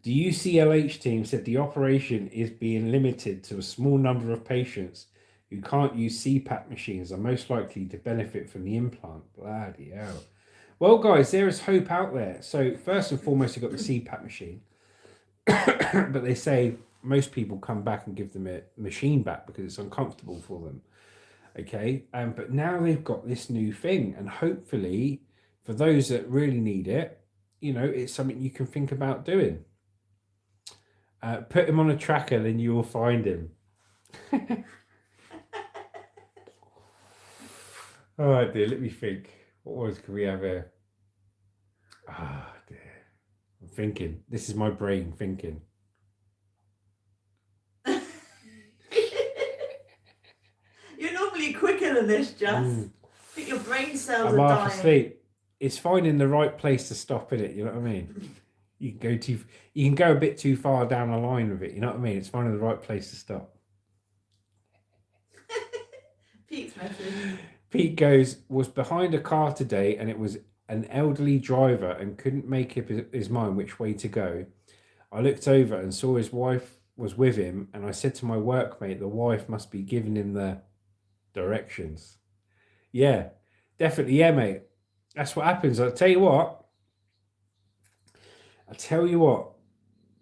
The UCLH team said the operation is being limited to a small number of patients who can't use CPAP machines are most likely to benefit from the implant. Bloody hell. Well, guys, there is hope out there. So first and foremost, you've got the CPAP machine. But they say most people come back and give them a machine back because it's uncomfortable for them. Okay, but now they've got this new thing, and hopefully for those that really need it, you know, it's something you can think about doing. Put him on a tracker, then you will find him. Oh dear, let me think. What words can we have here? Ah, dear. I'm thinking. This is my brain thinking. You're normally quicker than this, Just. I think your brain cells I'm are half dying. asleep. It's finding the right place to stop in it. You know what I mean? You can go a bit too far down the line with it. You know what I mean? It's finding the right place to stop. Pete's message. Pete goes, was behind a car today and it was an elderly driver and couldn't make up his mind which way to go. I looked over and saw his wife was with him and I said to my workmate, the wife must be giving him the directions. Yeah, definitely. Yeah, mate. That's what happens. I'll tell you what.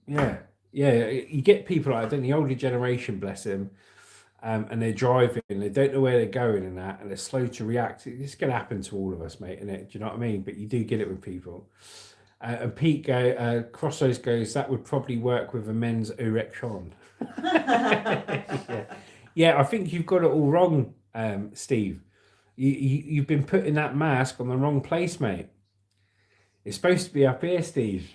Yeah. You get people like that, the older generation, bless them. And they're driving, they don't know where they're going and that, and they're slow to react. It's going to happen to all of us, mate, innit? Do you know what I mean? But you do get it with people. And Pete Crossos goes, that would probably work with a men's erection. Yeah, I think you've got it all wrong, Steve. You've been putting that mask on the wrong place, mate. It's supposed to be up here, Steve.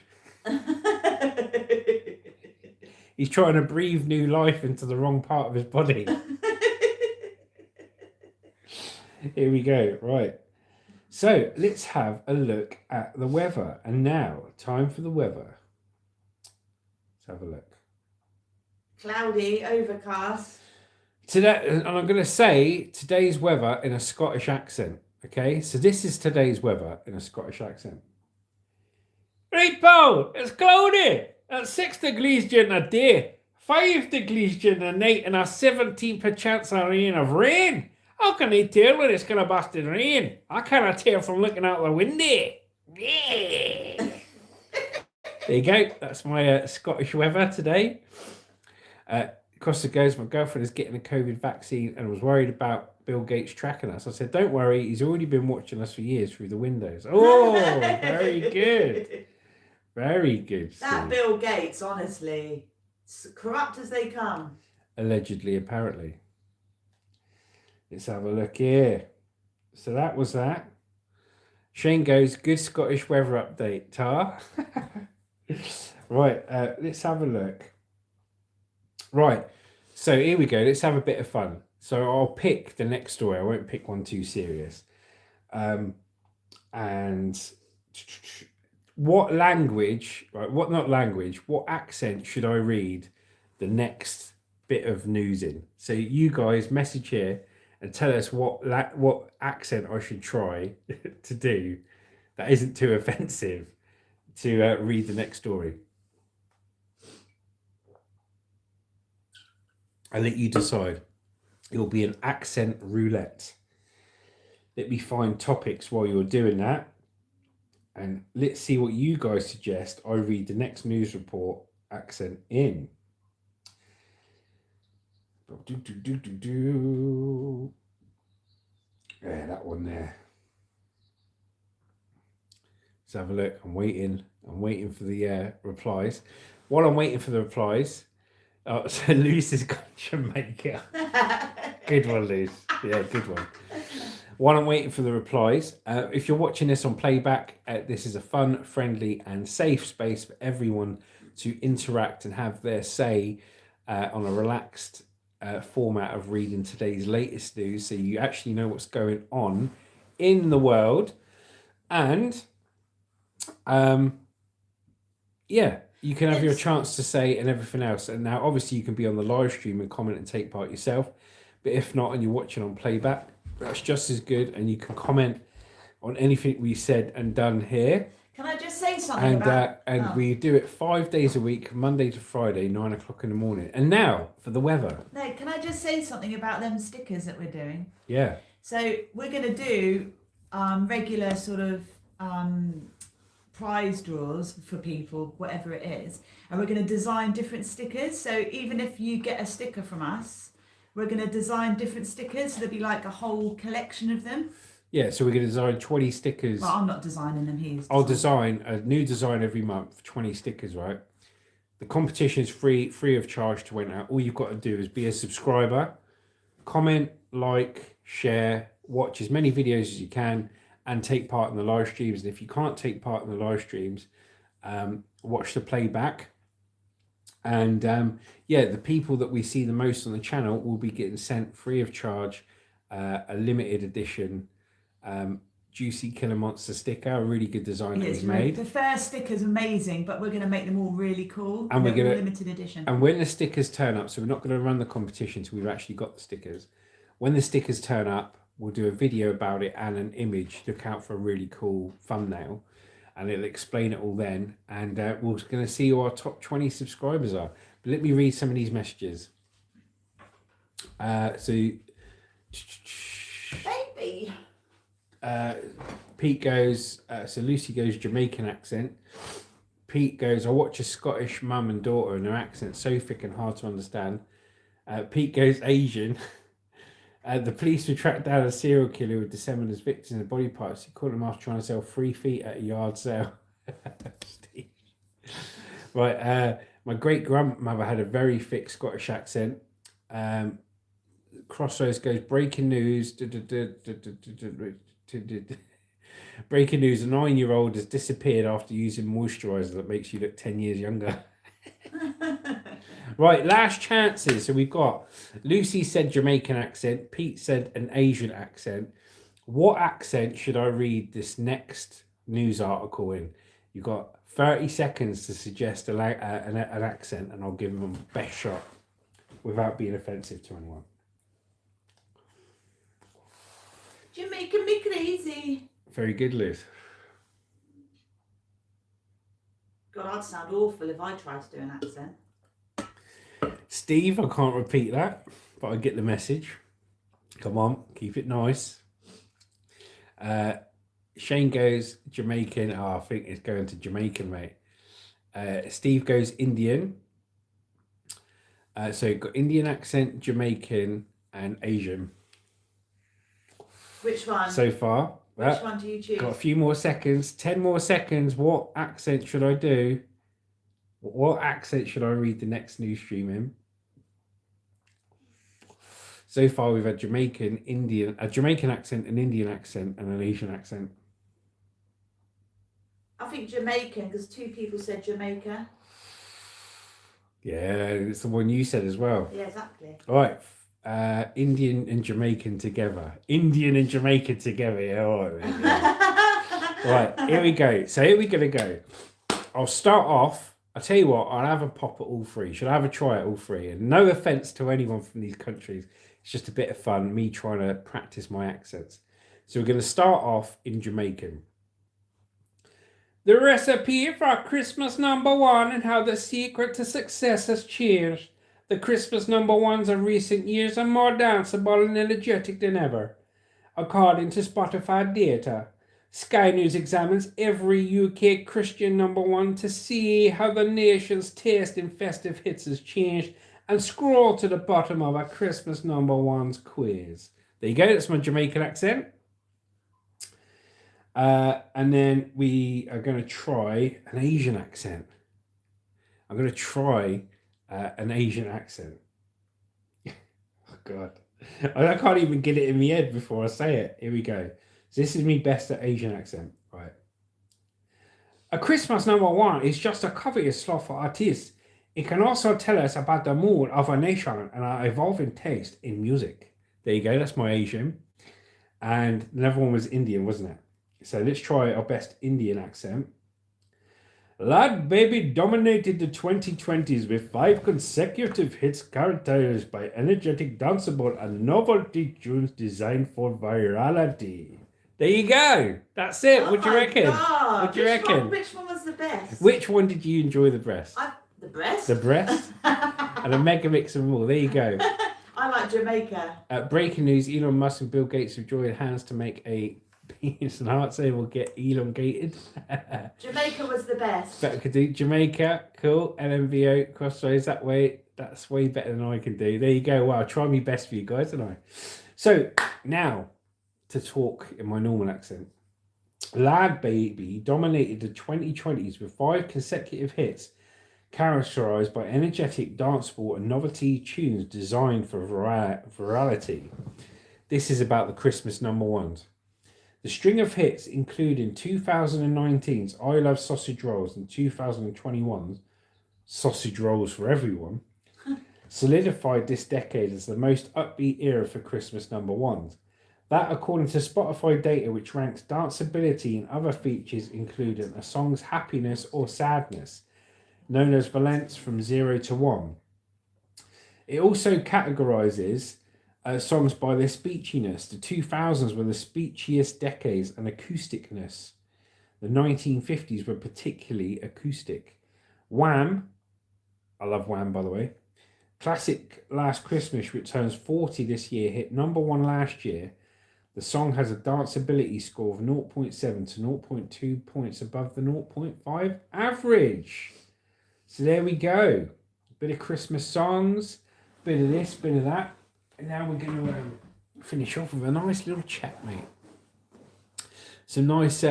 He's trying to breathe new life into the wrong part of his body. Here we go. Right. So let's have a look at the weather. And now, time for the weather. Let's have a look. Cloudy, overcast. Today, and I'm going to say today's weather in a Scottish accent. Okay, so this is today's weather in a Scottish accent. Right, Paul, it's cloudy. At 6 degrees during the day, 5 degrees during the night, and a 17% chance of rain. How can I tell when it's going to burst in rain? I can't tell from looking out the window. Yeah. There you go. That's my Scottish weather today. Costa goes, my girlfriend is getting a COVID vaccine and was worried about Bill Gates tracking us. I said, don't worry, he's already been watching us for years through the windows. Oh, very good. Very good. That Steve. Bill Gates, honestly, corrupt as they come. Allegedly, apparently. Let's have a look here. So that was that. Shane goes, good Scottish weather update, Tar. Right, let's have a look. Right, so here we go. Let's have a bit of fun. So I'll pick the next story. I won't pick one too serious. And what language, right? What accent should I read the next bit of news in? So you guys message here and tell us what accent I should try to do that isn't too offensive to read the next story. I'll let you decide. It will be an accent roulette. Let me find topics while you're doing that. And let's see what you guys suggest I read the next news report accent in. Yeah, that one there. Let's have a look. I'm waiting for the replies. While I'm waiting for the replies, so Luce has got Jamaica. Good one, Luce. Yeah, good one. While I'm waiting for the replies, if you're watching this on playback, this is a fun, friendly, and safe space for everyone to interact and have their say on a relaxed format of reading today's latest news, so you actually know what's going on in the world. And yeah, you can have your chance to say and everything else. And now, obviously, you can be on the live stream and comment and take part yourself. But if not, and you're watching on playback, that's just as good. And you can comment on anything we said and done here. Can I just say something And we do it 5 days a week, Monday to Friday, 9 o'clock in the morning. And now for the weather. No, can I just say something about them stickers that we're doing? Yeah. So we're going to do regular sort of prize draws for people, whatever it is, and we're going to design different stickers. So even if you get a sticker from us, we're going to design different stickers. So there'll be like a whole collection of them. Yeah, so we're going to design 20 stickers. Well, I'm not designing them, I'll design a new design every month, 20 stickers, right? The competition is free of charge to enter. All you've got to do is be a subscriber, comment, like, share, watch as many videos as you can, and take part in the live streams. And if you can't take part in the live streams, watch the playback. And the people that we see the most on the channel will be getting sent free of charge a limited edition Juicy Killer Monster sticker, a really good design that he's made. The first sticker's amazing, but we're going to make them all really cool. And we're going to limited edition. And when the stickers turn up, so we're not going to run the competition until we've actually got the stickers. When the stickers turn up, we'll do a video about it and an image. Look out for a really cool thumbnail, and it'll explain it all then. And we're going to see who our top 20 subscribers are. But let me read some of these messages. Baby. Pete goes, so Lucy goes Jamaican accent. Pete goes, I watch a Scottish mum and daughter and their accent's so thick and hard to understand. Pete goes Asian. The police would track down a serial killer who disseminated his victims and body parts. He caught him after trying to sell 3 feet at a yard sale. Right, my great grandmother had a very thick Scottish accent. Crossroads goes breaking news. Breaking news: a 9-year-old has disappeared after using moisturiser that makes you look 10 years younger. Right, last chances. So we've got Lucy said Jamaican accent. Pete said an Asian accent. What accent should I read this next news article in? You've got 30 seconds to suggest an accent, and I'll give them the best shot without being offensive to anyone. You're making me crazy. Very good, Liz. God, I'd sound awful if I tried to do an accent. Steve, I can't repeat that, but I get the message. Come on, keep it nice. Shane goes Jamaican. Oh, I think it's going to Jamaican, mate. Steve goes Indian. So you've got Indian accent, Jamaican, and Asian. Which one? So far. Which one do you choose? Got a few more seconds. 10 more seconds. What accent should I do? What accent should I read the next news stream in? So far, we've had Jamaican, Indian, a Jamaican accent, an Indian accent, and an Asian accent. I think Jamaican, because 2 people said Jamaica. Yeah, it's the one you said as well. Yeah, exactly. All right. Indian and Jamaican together. Indian and Jamaican together. Yeah, all right. Yeah. Right, here we go. So here we're going to go. I'll start off. I'll tell you what, I'll have a pop at all 3. Should I have a try at all 3? And no offence to anyone from these countries. It's just a bit of fun, me trying to practice my accents. So we're going to start off in Jamaican. The recipe for Christmas #1 and how the secret to success has changed. The Christmas #1s of recent years are more danceable and energetic than ever. According to Spotify data, Sky News examines every UK Christian #1 to see how the nation's taste in festive hits has changed, and scroll to the bottom of our Christmas #1's quiz. There you go, that's my Jamaican accent. And then we are going to try an Asian accent. I'm going to try an Asian accent. Oh, God. I can't even get it in my head before I say it. Here we go. So this is me best at Asian accent. Right. A Christmas number one is just a covetous sloth for artists. It can also tell us about the mood of a nation and our evolving taste in music. There you go. That's my Asian. And another one was Indian, wasn't it? So let's try our best Indian accent. Lad Baby dominated the 2020s with 5 consecutive hits characterized by energetic, danceable, and novelty tunes designed for virality. There you go. That's it. Oh what do you my reckon? God. What do you reckon? Which one was the best? Which one did you enjoy the best? The breast? The breast? And a mega mix of them all. There you go. I like Jamaica. Breaking news, Elon Musk and Bill Gates have joined hands to make a penis and heart so will get elongated. Jamaica was the best. Better could do Jamaica, cool. LMVO, crossroads that way. That's way better than I can do. There you go. Wow, try me best for you guys, didn't I? So now to talk in my normal accent. Lad Baby dominated the 2020s with 5 consecutive hits characterized by energetic, danceable, and novelty tunes designed for virality. This is about the Christmas number ones. The string of hits, including 2019's I Love Sausage Rolls and 2021's Sausage Rolls for Everyone, solidified this decade as the most upbeat era for Christmas number ones. That, according to Spotify data, which ranks danceability and other features, including a song's happiness or sadness, known as valence from 0 to 1. It also categorizes songs by their speechiness. The 2000s were the speechiest decades and acousticness. The 1950s were particularly acoustic. Wham! I love Wham, by the way. Classic Last Christmas, which turns 40 this year, hit number 1 last year. The song has a danceability score of 0.7 to 0.2 points above the 0.5 average. So there we go. Bit of Christmas songs, bit of this, bit of that. And now we're going to finish off with a nice little chat, mate. Some nice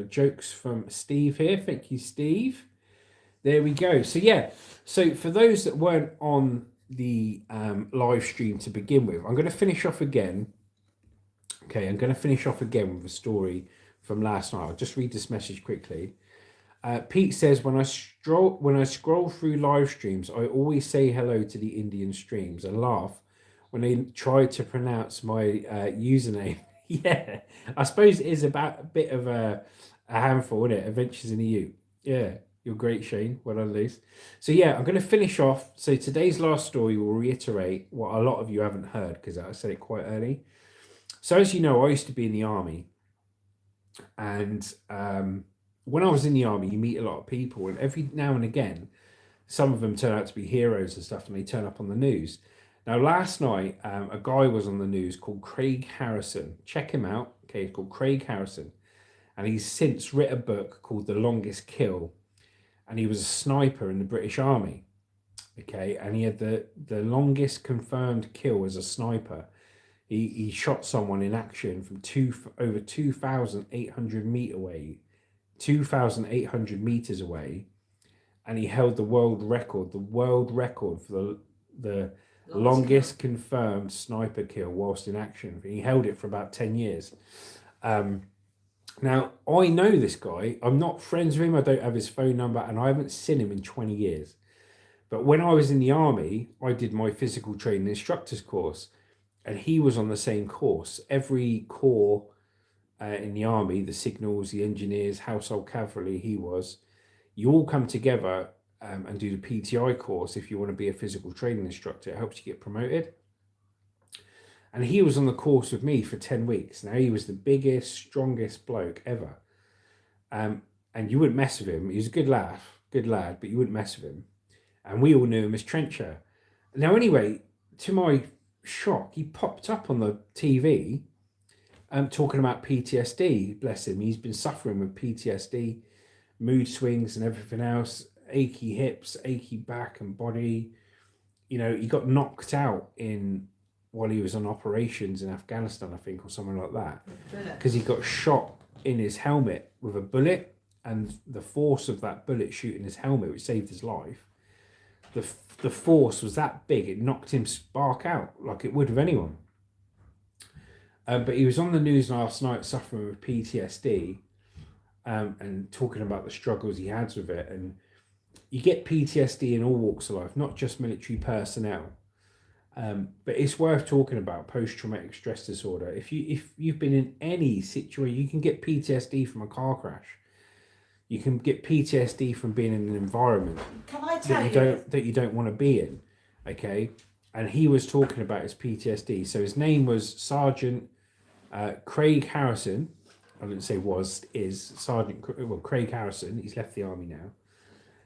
jokes from Steve here. Thank you, Steve. There we go. So yeah, so for those that weren't on the live stream to begin with, I'm going to finish off again. Okay, I'm going to finish off again with a story from last night. I'll just read this message quickly. Pete says, when I scroll through live streams, I always say hello to the Indian streams and laugh when they try to pronounce my username. Yeah, I suppose it is about a bit of a handful, isn't it? Adventures in the U. Yeah, you're great, Shane. Well done, Liz. So yeah, I'm going to finish off. So today's last story will reiterate what a lot of you haven't heard because I said it quite early. So as you know, I used to be in the army, and when I was in the army, you meet a lot of people, and every now and again, some of them turn out to be heroes and stuff, and they turn up on the news. Now, last night, a guy was on the news called Craig Harrison. Check him out. Okay, he's called Craig Harrison, and he's since written a book called The Longest Kill, and he was a sniper in the British Army. Okay, and he had the longest confirmed kill as a sniper. He shot someone in action from over 2,800 meters away, and he held the world record for the longest confirmed sniper kill whilst in action. He held it for about 10 years. Now, I know this guy. I'm not friends with him. I don't have his phone number, and I haven't seen him in 20 years. But when I was in the army, I did my physical training instructor's course, and he was on the same course. Every corps in the army, the signals, the engineers, household cavalry, you all come together and do the PTI course if you want to be a physical training instructor. It helps you get promoted. And he was on the course with me for 10 weeks. Now, he was the biggest, strongest bloke ever. And you wouldn't mess with him. He was a good lad, but you wouldn't mess with him. And we all knew him as Trencher. Now, anyway, to my shock, he popped up on the TV talking about PTSD. Bless him. He's been suffering with PTSD, mood swings and everything else, achy hips, achy back and body. You know, he got knocked out while he was on operations in Afghanistan, I think, or something like that, because he got shot in his helmet with a bullet, and the force of that bullet shooting his helmet, which saved his life, the the force was that big, it knocked him spark out like it would of anyone. But he was on the news last night suffering with PTSD, and talking about the struggles he has with it. And you get PTSD in all walks of life, not just military personnel. But it's worth talking about post-traumatic stress disorder. If you've been in any situation, you can get PTSD from a car crash. You can get PTSD from being in an environment Can I tell you? that you don't want to be in. Okay, and he was talking about his PTSD. So his name was Sergeant Craig Harrison. I didn't say is Sergeant. Well, Craig Harrison. He's left the army now.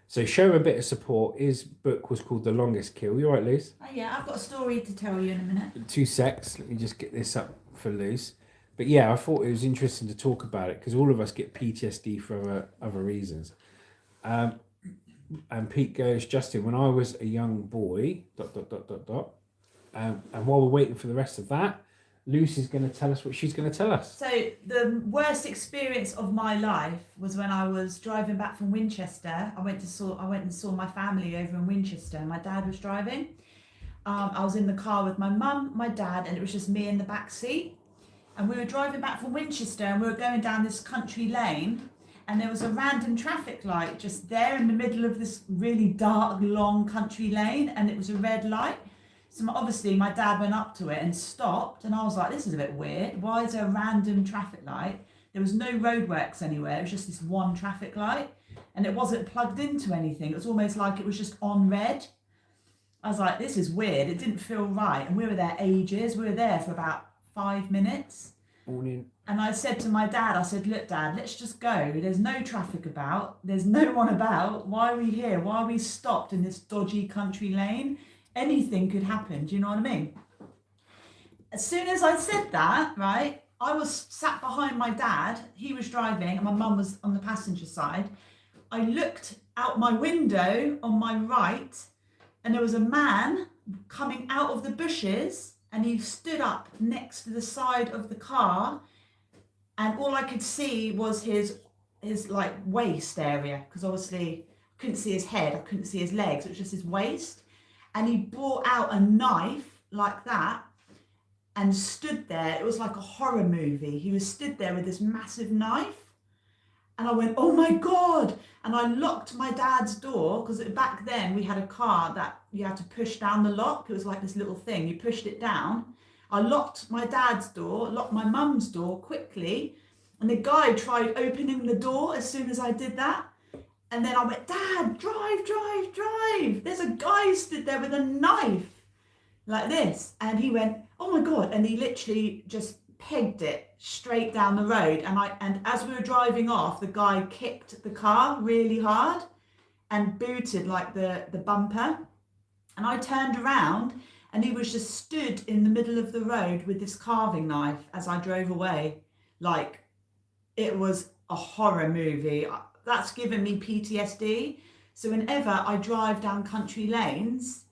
So show him a bit of support. His book was called The Longest Kill. You all right, Liz? Oh, yeah, I've got a story to tell you in a minute. 2 secs. Let me just get this up for Liz. But yeah, I thought it was interesting to talk about it because all of us get PTSD for other reasons. And Pete goes, Justin, when I was a young boy, ... And while we're waiting for the rest of that, Lucy's going to tell us what she's going to tell us. So the worst experience of my life was when I was driving back from Winchester. I went and saw my family over in Winchester. My dad was driving. I was in the car with my mum, my dad, and it was just me in the back seat. And we were driving back from Winchester, and we were going down this country lane, and there was a random traffic light just there in the middle of this really dark, long country lane, and it was a red light. So obviously my dad went up to it and stopped, and I was like, this is a bit weird. Why is there a random traffic light? There was no roadworks anywhere. It was just this one traffic light, and it wasn't plugged into anything. It was almost like it was just on red. I was like, this is weird. It didn't feel right. And we were there ages. We were there for about 5 minutes. Morning. And I said to my dad, I said, look, Dad, let's just go. There's no traffic about. There's no one about. Why are we here? Why are we stopped in this dodgy country lane? Anything could happen. Do you know what I mean? As soon as I said that, right, I was sat behind my dad. He was driving and my mum was on the passenger side. I looked out my window on my right, and there was a man coming out of the bushes, and he stood up next to the side of the car, and all I could see was his like waist area, because obviously I couldn't see his head, I couldn't see his legs, it was just his waist. And he brought out a knife like that and stood there. It was like a horror movie. He was stood there with this massive knife. And I went, oh my God. And I locked my dad's door, because back then we had a car that you had to push down the lock. It was like this little thing. You pushed it down. I locked my dad's door, locked my mum's door quickly. And the guy tried opening the door as soon as I did that. And then I went, Dad, drive, drive, drive. There's a guy stood there with a knife like this. And he went, oh my God. And he literally just pegged it straight down the road. And as we were driving off, the guy kicked the car really hard and booted like the bumper. And I turned around and he was just stood in the middle of the road with this carving knife as I drove away. Like, it was a horror movie. That's given me PTSD. So whenever I drive down country lanes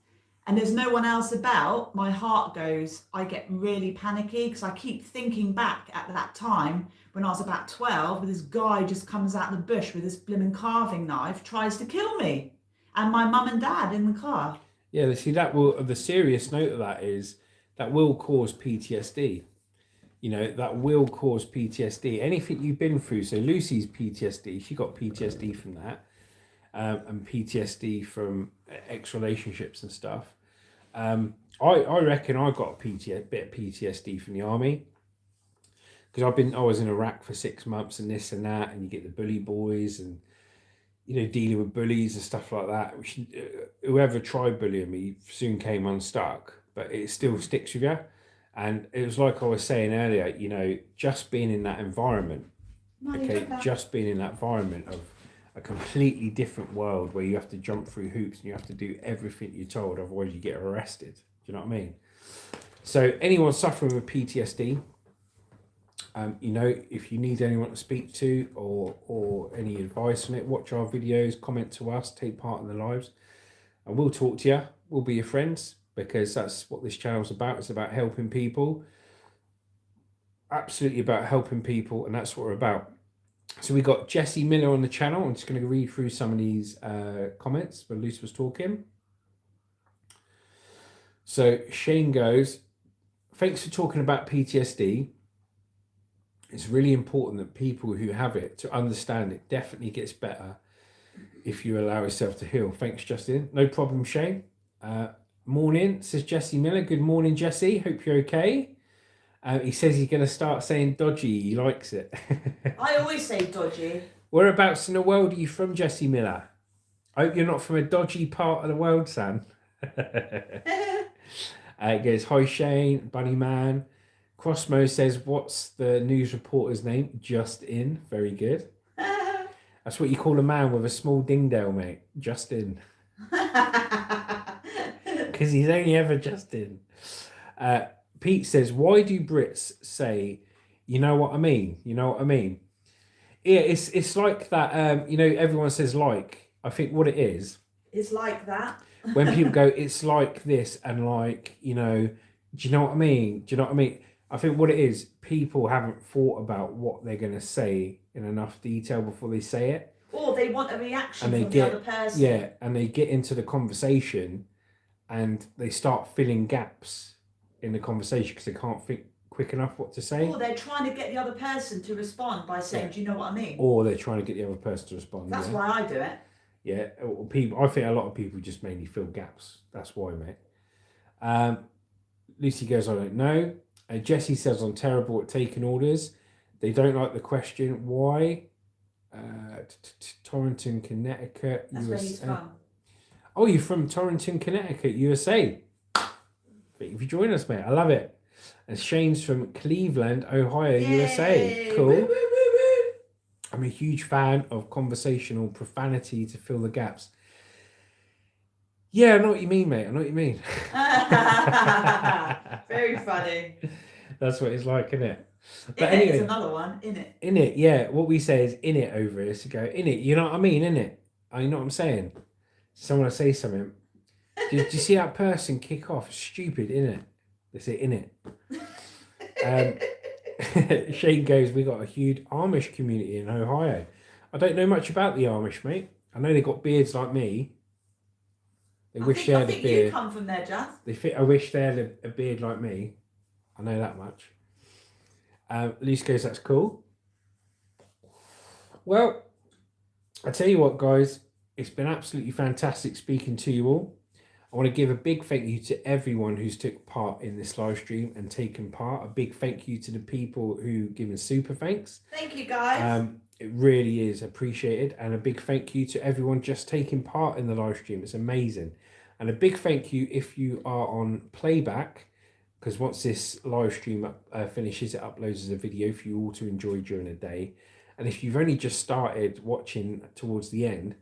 and there's no one else about, my heart goes, I get really panicky, because I keep thinking back at that time when I was about 12, where this guy just comes out of the bush with this blimmin' carving knife, tries to kill me and my mum and dad in the car. Yeah, see, the serious note of that is that will cause PTSD. You know, that will cause PTSD. Anything you've been through. So Lucy's PTSD, she got PTSD from that, and PTSD from ex-relationships and stuff. I reckon I got a bit of PTSD from the army, because I was in Iraq for 6 months and this and that, and you get the bully boys and, you know, dealing with bullies and stuff like that. Which, whoever tried bullying me soon came unstuck, but it still sticks with you. And it was like I was saying earlier, you know, just being in that environment, just being in that environment of a completely different world where you have to jump through hoops and you have to do everything you're told, otherwise you get arrested. Do you know what I mean? So anyone suffering with PTSD, you know, if you need anyone to speak to or any advice on it, watch our videos, comment to us, take part in the lives, and we'll talk to you. We'll be your friends, because that's what this channel's about. It's about helping people. Absolutely about helping people, and that's what we're about. So we got Jesse Miller on the channel. I'm just going to read through some of these comments when Lucy was talking. So Shane goes, thanks for talking about PTSD. It's really important that people who have it to understand it definitely gets better if you allow yourself to heal. Thanks, Justin. No problem, Shane. Morning, says Jesse Miller. Good morning, Jesse. Hope you're okay. He says he's going to start saying dodgy. He likes it. I always say dodgy. Whereabouts in the world are you from, Jesse Miller? I hope you're not from a dodgy part of the world, son. It goes, hi, Shane, Bunny Man. Crossmo says, what's the news reporter's name? Just in. Very good. That's what you call a man with a small dingdale, mate. Just in. Because he's only ever just in. Pete says, why do Brits say, you know what I mean? You know what I mean? Yeah, it's like that. Everyone says like. I think what it is. It's like that. When people go, it's like this, and like, do you know what I mean? Do you know what I mean? I think what it is, people haven't thought about what they're going to say in enough detail before they say it. Or they want a reaction And from the other person. Yeah, and they get into the conversation and they start filling gaps in the conversation because they can't think quick enough what to say. Or they're trying to get the other person to respond by saying, do you know what I mean? Or they're trying to get the other person to respond. That's why I do it. Yeah, people. I think a lot of people just mainly fill gaps. That's why, mate. Lucy goes, I don't know. Jesse says, I'm terrible at taking orders. They don't like the question, why? Torrington, Connecticut, That's where he's USA. from. Oh, you're from Torrington, Connecticut, USA. Thank you for joining us, mate. I love it. And Shane's from Cleveland, Ohio, Yay! USA. Cool. Woo, woo, woo, woo. I'm a huge fan of conversational profanity to fill the gaps. Yeah, I know what you mean, mate. I know what you mean. Very funny. That's what it's like, isn't it? But In anyway, it's another one, in it. in it, yeah. What we say is in it over here. So go in it. You know what I mean? In it. You know what I'm saying? Someone will say something. Do you see that person kick off? Stupid, in it. They say in it. Shane goes, we got a huge Amish community in Ohio. I don't know much about the Amish, mate. I know they got beards like me. They wish they I had a think beard. you come from there, Jazz. I wish they had a beard like me. I know that much. Luce goes, that's cool. Well, I tell you what, guys, it's been absolutely fantastic speaking to you all. I want to give a big thank you to everyone who's took part in this live stream and taken part. A big thank you to the people who given super thanks. Thank you, guys. It really is appreciated. And a big thank you to everyone just taking part in the live stream. It's amazing. And a big thank you if you are on playback, because once this live stream finishes, it uploads as a video for you all to enjoy during the day. And if you've only just started watching towards the end,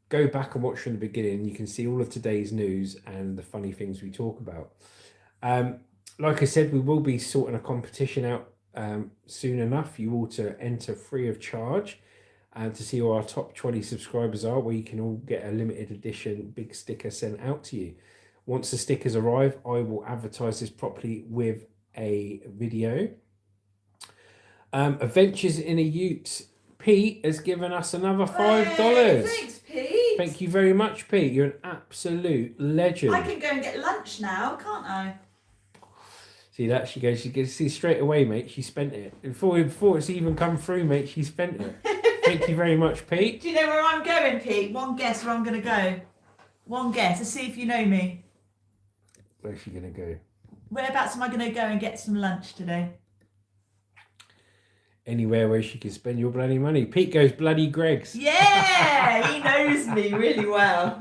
go back and watch from the beginning. You can see all of today's news and the funny things we talk about. Like I said, we will be sorting a competition out soon enough for you all to enter free of charge and to see who our top 20 subscribers are, where you can all get a limited edition big sticker sent out to you. Once the stickers arrive, I will advertise this properly with a video. Adventures in a Ute. Pete has given us another $5. Hey, thanks, Pete. Thank you very much, Pete. You're an absolute legend. I can go and get lunch now, can't I? See that? She goes, see straight away, mate, she spent it. Before it's even come through, mate, she spent it. Thank you very much, Pete. Do you know where I'm going, Pete? One guess where I'm going to go. One guess. Let's see if you know me. Where's she going to go? Whereabouts am I going to go and get some lunch today? Anywhere where she can spend your bloody money. Pete goes, bloody Greg's. Yeah, he knows me really well.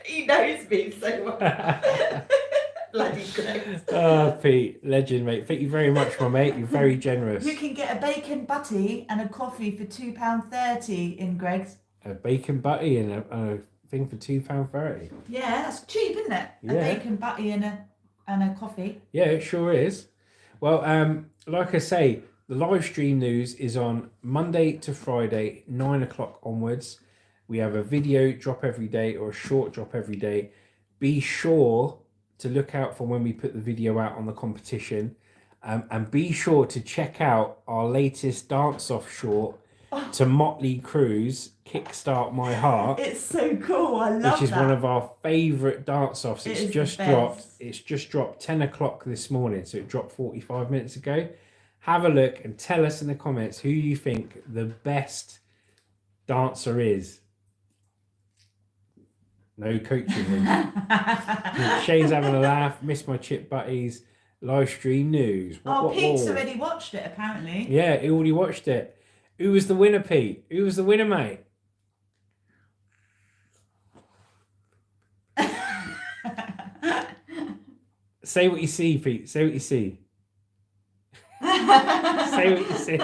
He knows me so well. Bloody Greg's. Oh, Pete, legend, mate. Thank you very much, my mate. You're very generous. You can get a bacon butty and a coffee for £2.30 in Greg's. A bacon butty and a thing for £2.30. Yeah, that's cheap, isn't it? Yeah. A bacon butty and a coffee. Yeah, it sure is. Well, like I say, the live stream news is on Monday to Friday, 9 o'clock onwards. We have a video drop every day or a short drop every day. Be sure to look out for when we put the video out on the competition. And be sure to check out our latest dance-off short to Motley Crue's Kickstart My Heart, It's so cool. I love which is that. one of our favourite dance offs. It It's is the just best. dropped. It's just dropped 10 o'clock this morning, so it dropped 45 minutes ago. Have a look and tell us in the comments who you think the best dancer is. No coaching room. Shane's having a laugh. Miss my chip butties. Live stream news. Pete's already watched it, apparently. Yeah, he already watched it. Who was the winner, Pete? Who was the winner, mate? Say what you see, Pete. Say what you see. Say what you see.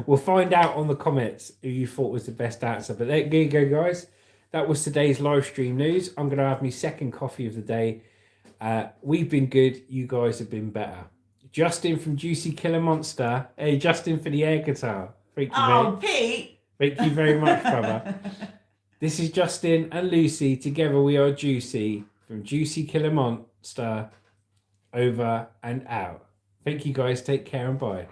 We'll find out on the comments who you thought was the best answer. But there you go, guys. That was today's live stream news. I'm going to have my second coffee of the day. We've been good. You guys have been better. Justin from Juicy Killer Monster. Hey, Justin for the air guitar. Thank you, mate. Pete! Thank you very much, brother. This is Justin and Lucy. Together we are Juicy from Juicy Killer Monster. Over and out. Thank you, guys. Take care and bye.